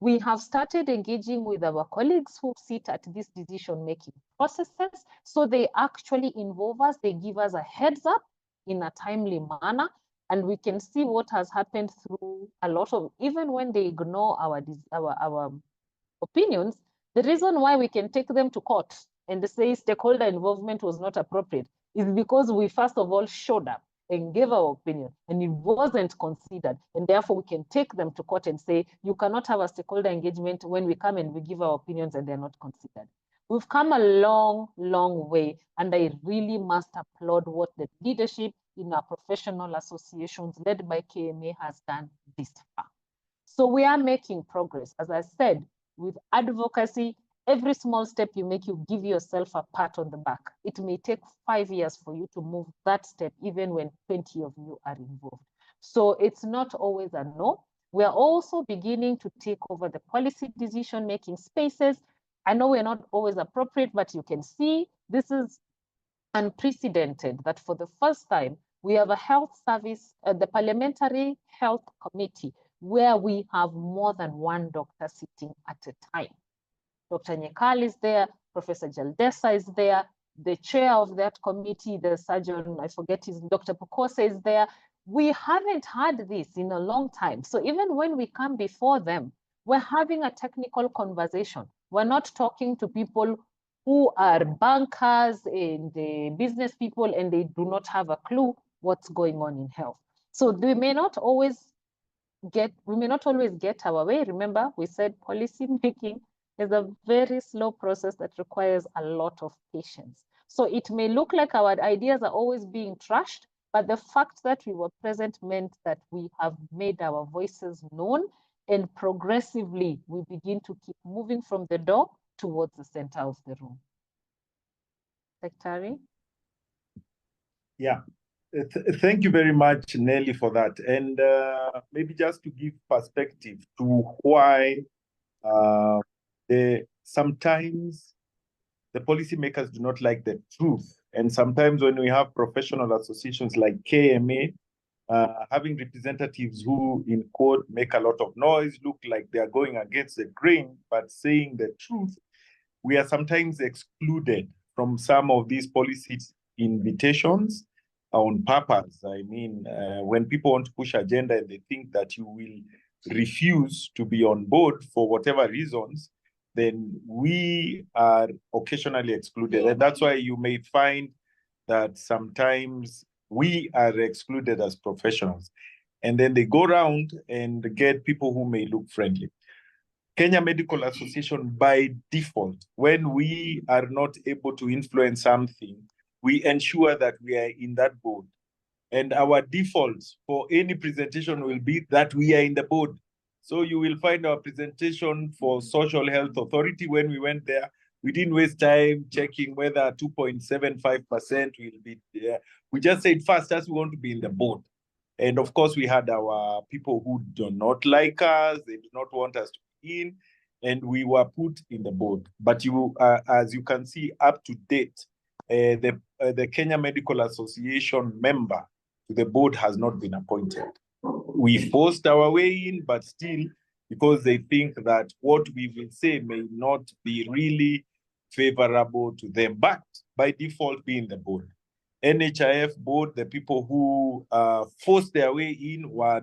We have started engaging with our colleagues who sit at these decision-making processes. So they actually involve us, they give us a heads up in a timely manner, and we can see what has happened through a lot of, even when they ignore our opinions, the reason why we can take them to court and say stakeholder involvement was not appropriate is because we first of all showed up and gave our opinion, and it wasn't considered. And therefore, we can take them to court and say, you cannot have a stakeholder engagement when we come and we give our opinions and they're not considered. We've come a long, long way, and I really must applaud what the leadership in our professional associations led by KMA has done this far. So we are making progress. As I said, with advocacy, every small step you make, you give yourself a pat on the back. It may take 5 years for you to move that step, even when 20 of you are involved. So it's not always a no. We're also beginning to take over the policy decision-making spaces. I know we're not always appropriate, but you can see this is unprecedented that for the first time, we have a health service, the Parliamentary Health Committee, where we have more than one doctor sitting at a time. Dr. Nyekal is there, Professor Jaldesa is there, the chair of that committee, the surgeon, I forget his, Dr. Pukose is there. We haven't had this in a long time. So even when we come before them, we're having a technical conversation. We're not talking to people who are bankers and business people, and they do not have a clue what's going on in health. So we may not always get our way. Remember, we said policy making is a very slow process that requires a lot of patience. So it may look like our ideas are always being trashed, but the fact that we were present meant that we have made our voices known, and progressively we begin to keep moving from the door towards the center of the room. Secretary? Yeah. Thank you very much, Nelly, for that. And maybe just to give perspective to why sometimes the policymakers do not like the truth. And sometimes when we have professional associations like KMA, having representatives who, in quote, make a lot of noise, look like they are going against the grain, but saying the truth, we are sometimes excluded from some of these policy invitations on purpose. I mean, when people want to push agenda and they think that you will refuse to be on board for whatever reasons, then we are occasionally excluded. And that's why you may find that sometimes we are excluded as professionals. And then they go around and get people who may look friendly. Kenya Medical Association, by default, when we are not able to influence something, we ensure that we are in that board. And our default for any presentation will be that we are in the board. So you will find our presentation for Social Health Authority. When we went there, we didn't waste time checking whether 2.75% will be there. We just said first, as we want to be in the board. And of course, we had our people who do not like us. They do not want us to be in. And we were put in the board. But you, as you can see, up to date, the Kenya Medical Association member to the board has not been appointed. We forced our way in, but still, because they think that what we will say may not be really favorable to them, but by default be in the board. NHIF board, the people who forced their way in were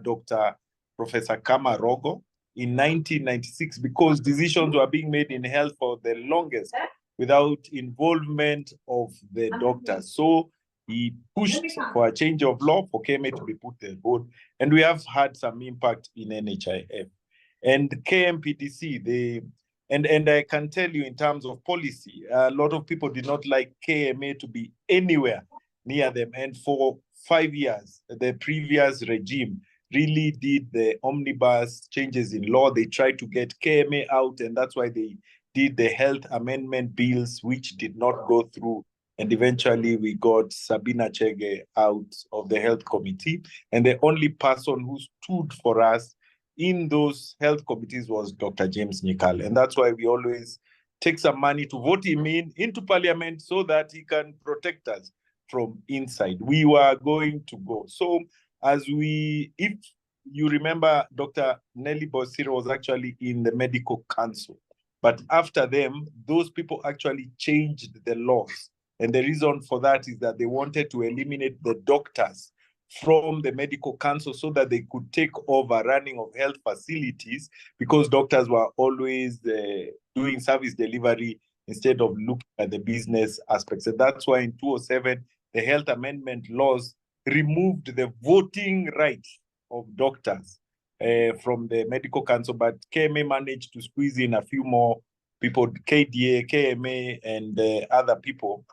Professor Kama Rogo in 1996, because decisions were being made in health for the longest without involvement of the doctors. So he pushed for a change of law for KMA to be put on board, and we have had some impact in NHIF. And KMPDC, and I can tell you in terms of policy, a lot of people did not like KMA to be anywhere near them. And for 5 years, the previous regime really did the omnibus changes in law. They tried to get KMA out, and that's why they did the health amendment bills, which did not go through. And eventually we got Sabina Chege out of the health committee. And the only person who stood for us in those health committees was Dr. James Nyikal. And that's why we always take some money to vote him into parliament so that he can protect us from inside. We were going to go. So if you remember, Dr. Nelly Bosiro was actually in the medical council. But after them, those people actually changed the laws. And the reason for that is that they wanted to eliminate the doctors from the medical council so that they could take over running of health facilities, because doctors were always doing service delivery instead of looking at the business aspects. And that's why in 2007, the health amendment laws removed the voting right of doctors from the medical council, but KMA managed to squeeze in a few more people, KDA, KMA, and other people.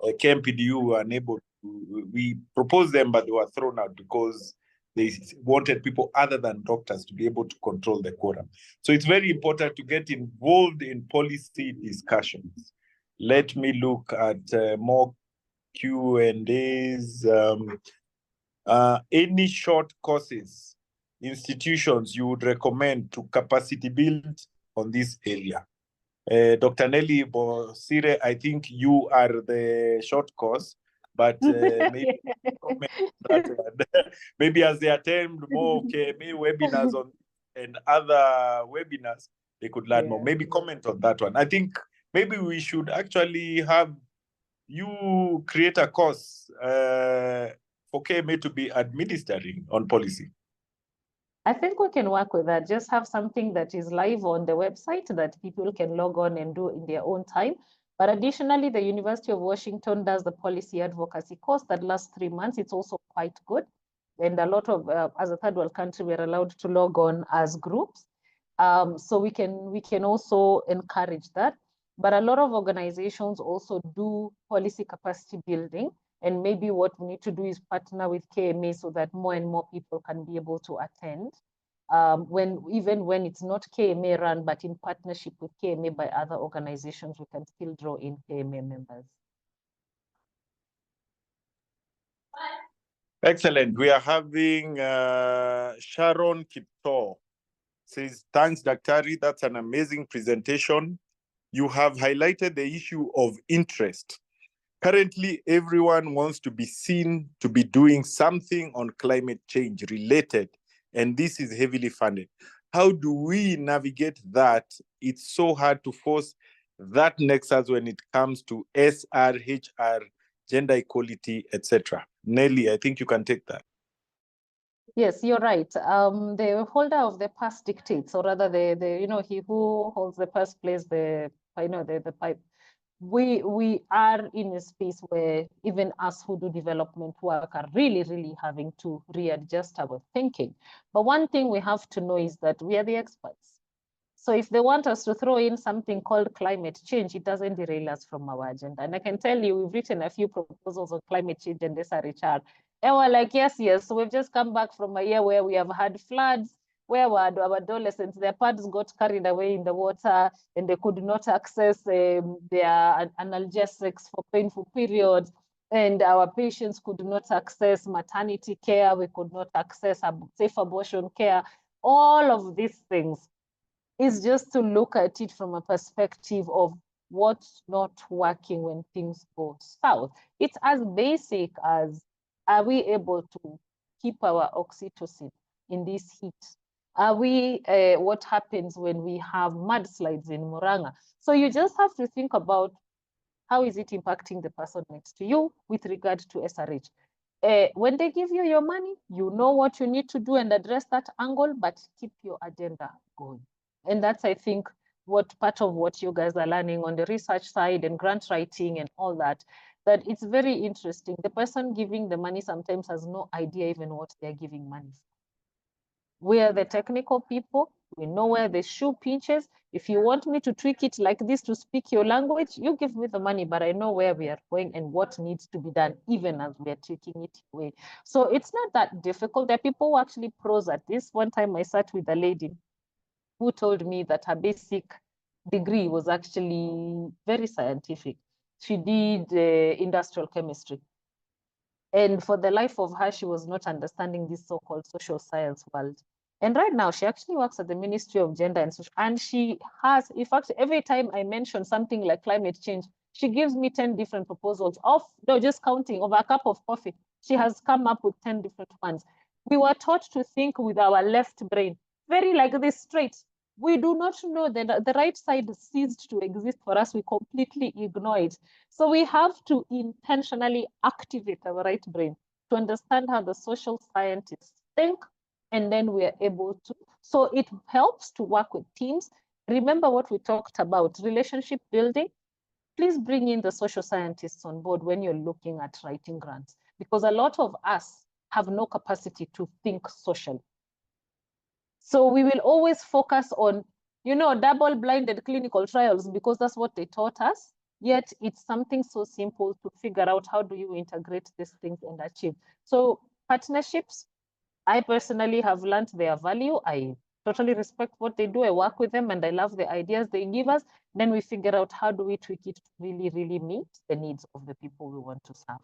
KMPDU were unable to, we proposed them, but they were thrown out because they wanted people other than doctors to be able to control the quorum. So it's very important to get involved in policy discussions. Let me look at more Q&As. Any short courses, institutions you would recommend to capacity build on this area? Dr. Nelly Bosire, I think you are the short course, but maybe comment on that one. Maybe as they attend more KMA webinars and other webinars, they could learn more. Maybe comment on that one. I think maybe we should actually have you create a course for KMA to be administering on policy. I think we can work with that. Just have something that is live on the website that people can log on and do in their own time. But additionally, the University of Washington does the policy advocacy course that lasts 3 months. It's also quite good. And a lot of, as a third world country, we're allowed to log on as groups. So we can also encourage that. But a lot of organizations also do policy capacity building. And maybe what we need to do is partner with KMA so that more and more people can be able to attend. Even when it's not KMA run, but in partnership with KMA by other organizations, we can still draw in KMA members. Excellent. We are having Sharon Kipto says, thanks, Daktari. That's an amazing presentation. You have highlighted the issue of interest. Currently, everyone wants to be seen to be doing something on climate change related, and this is heavily funded. How do we navigate that? It's so hard to force that nexus when it comes to SRHR, gender equality, etc. Nelly, I think you can take that. Yes, you're right. The holder of the purse dictates, or rather, he who holds the purse plays the pipe. We are in a space where even us who do development work are really, really having to readjust our thinking. But one thing we have to know is that we are the experts. So if they want us to throw in something called climate change, it doesn't derail us from our agenda. And I can tell you, we've written a few proposals on climate change and SRHR. And we're like, yes, so we've just come back from a year where we have had floods, where our adolescents, their pads got carried away in the water and they could not access their analgesics for painful periods. And our patients could not access maternity care. We could not access safe abortion care. All of these things is just to look at it from a perspective of what's not working when things go south. It's as basic as, are we able to keep our oxytocin in this heat? Are we, what happens when we have mudslides in Muranga? So you just have to think about how is it impacting the person next to you with regard to SRH. When they give you your money, you know what you need to do and address that angle, but keep your agenda going. And that's, I think, what part of what you guys are learning on the research side and grant writing and all that, that it's very interesting. The person giving the money sometimes has no idea even what they're giving money for. We are the technical people. We know where the shoe pinches. If you want me to tweak it like this to speak your language, you give me the money, but I know where we are going and what needs to be done, even as we are tweaking it away. So it's not that difficult. There are people who are actually pros at this. One time I sat with a lady who told me that her basic degree was actually very scientific. She did industrial chemistry. And for the life of her, she was not understanding this so-called social science world. And right now, she actually works at the Ministry of Gender and Social, and she has, in fact, every time I mention something like climate change, she gives me 10 different proposals of, no, just counting, over a cup of coffee. She has come up with 10 different ones. We were taught to think with our left brain, very like this straight. We do not know that the right side ceased to exist for us. We completely ignore it. So we have to intentionally activate our right brain to understand how the social scientists think, and then we are able to. So it helps to work with teams. Remember what we talked about, relationship building. Please bring in the social scientists on board when you're looking at writing grants, because a lot of us have no capacity to think socially. So we will always focus on, double-blinded clinical trials because that's what they taught us. Yet it's something so simple to figure out how do you integrate these things and achieve. So partnerships, I personally have learned their value. I totally respect what they do. I work with them and I love the ideas they give us. Then we figure out how do we tweak it to really, really meet the needs of the people we want to serve.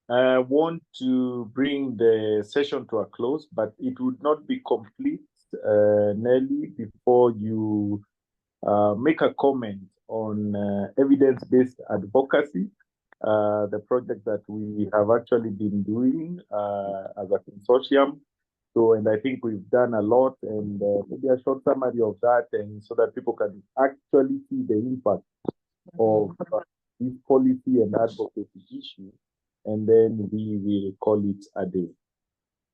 I want to bring the session to a close, but it would not be complete, Nelly, before you make a comment on evidence-based advocacy, the project that we have actually been doing as a consortium. So, and I think we've done a lot, and maybe a short summary of that, and so that people can actually see the impact of this policy and advocacy issue, and then we will call it a day.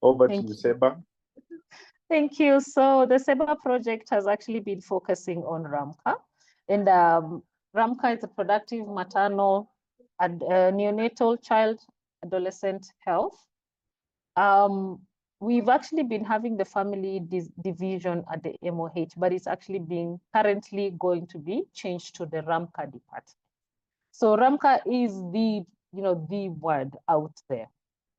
Over to you, Seba. Thank you. So the SEBA project has actually been focusing on RAMCA. And RAMCA is a productive maternal and neonatal child adolescent health. We've actually been having the family division at the MOH, but it's actually being currently going to be changed to the RAMCA department. So RAMCA is the word out there.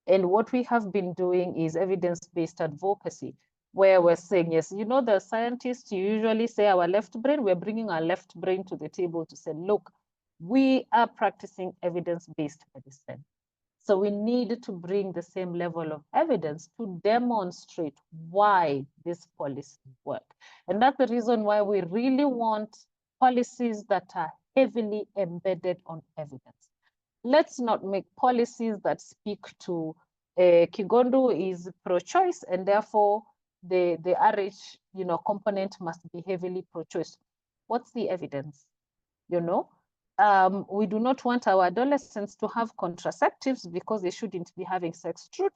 And what we have been doing is evidence-based advocacy, where we're saying, yes, the scientists usually say our left brain, we're bringing our left brain to the table to say, look, we are practicing evidence-based medicine. So we need to bring the same level of evidence to demonstrate why these policies work. And that's the reason why we really want policies that are heavily embedded on evidence. Let's not make policies that speak to Kigondu is pro-choice, and therefore the RH component must be heavily pro-choice. What's the evidence? We do not want our adolescents to have contraceptives because they shouldn't be having sex. True.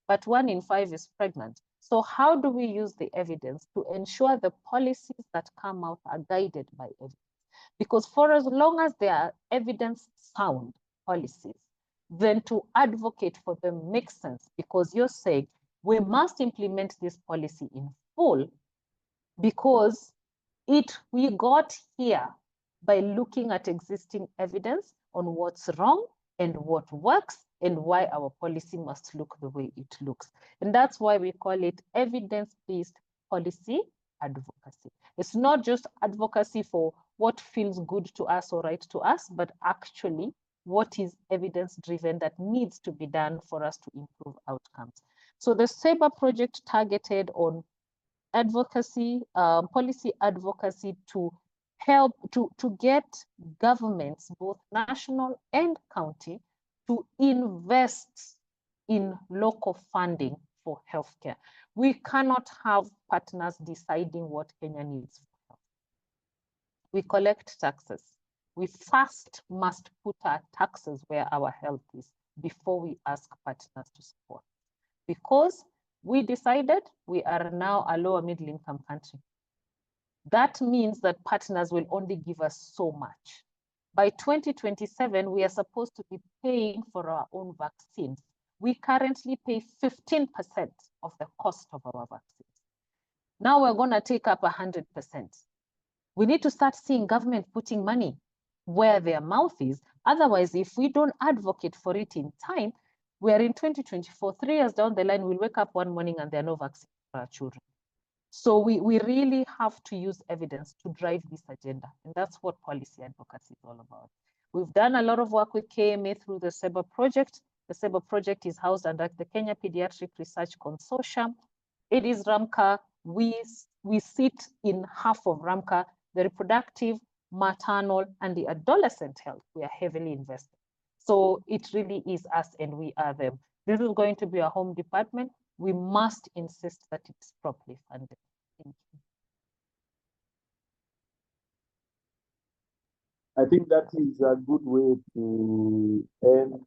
But 1 in 5 is pregnant. So how do we use the evidence to ensure the policies that come out are guided by evidence? Because for as long as they are evidence-sound policies, then to advocate for them makes sense, because you're saying we must implement this policy in full because we got here by looking at existing evidence on what's wrong and what works and why our policy must look the way it looks. And that's why we call it evidence-based policy advocacy. It's not just advocacy for what feels good to us or right to us, but actually what is evidence-driven that needs to be done for us to improve outcomes. So the SEBA project targeted on advocacy, policy advocacy to help to get governments, both national and county, to invest in local funding for healthcare. We cannot have partners deciding what Kenya needs for health. We collect taxes. We first must put our taxes where our health is before we ask partners to support. Because we decided we are now a lower middle income country. That means that partners will only give us so much. By 2027, we are supposed to be paying for our own vaccines. We currently pay 15% of the cost of our vaccines. Now we're going to take up 100%. We need to start seeing government putting money where their mouth is. Otherwise, if we don't advocate for it in time, we are in 2024, 3 years down the line, we'll wake up one morning and there are no vaccines for our children. So we really have to use evidence to drive this agenda. And that's what policy advocacy is all about. We've done a lot of work with KMA through the SEBA project. The SEBA project is housed under the Kenya Pediatric Research Consortium. It is RAMCA. We sit in half of RAMCA, the reproductive, maternal, and the adolescent health. We are heavily invested. So it really is us and we are them. This is going to be a home department. We must insist that it's properly funded. Thank you. I think that is a good way to end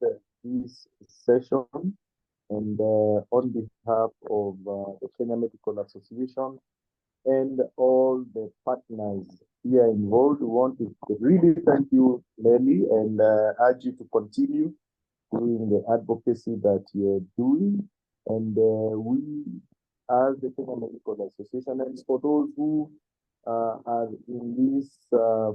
this session. And on behalf of the Kenya Medical Association and all the partners here involved, we want to really thank you, Nelly, and urge you to continue doing the advocacy that you're doing. And we, as the Kenya Medical Association, and for those who are in this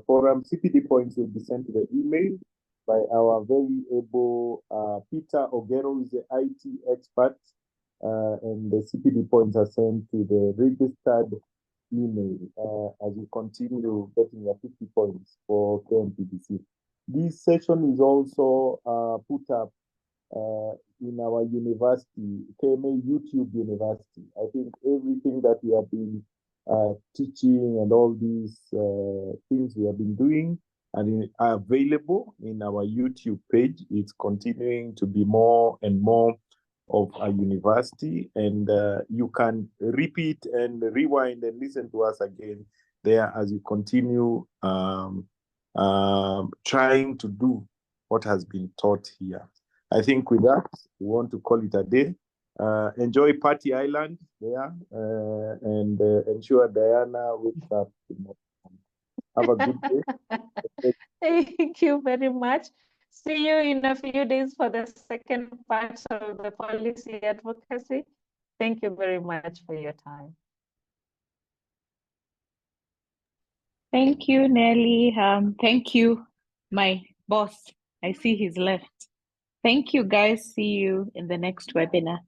forum, CPD points will be sent to the email by our very able Peter Ogero, who is the IT expert, and the CPD points are sent to the registered email as you continue getting your 50 points for KMPDC. This session is also put up in our university, KMA YouTube University. I think everything that we have been teaching and all these things we have been doing and are available in our YouTube page. It's continuing to be more and more of a university, and you can repeat and rewind and listen to us again there as you continue trying to do what has been taught here. I think with that, we want to call it a day. Enjoy Party Island there, and ensure Diana wakes up tomorrow. Have a good day. Thank you very much. See you in a few days for the second part of the policy advocacy. Thank you very much for your time. Thank you, Nelly. Thank you, my boss. I see he's left. Thank you, guys. See you in the next webinar.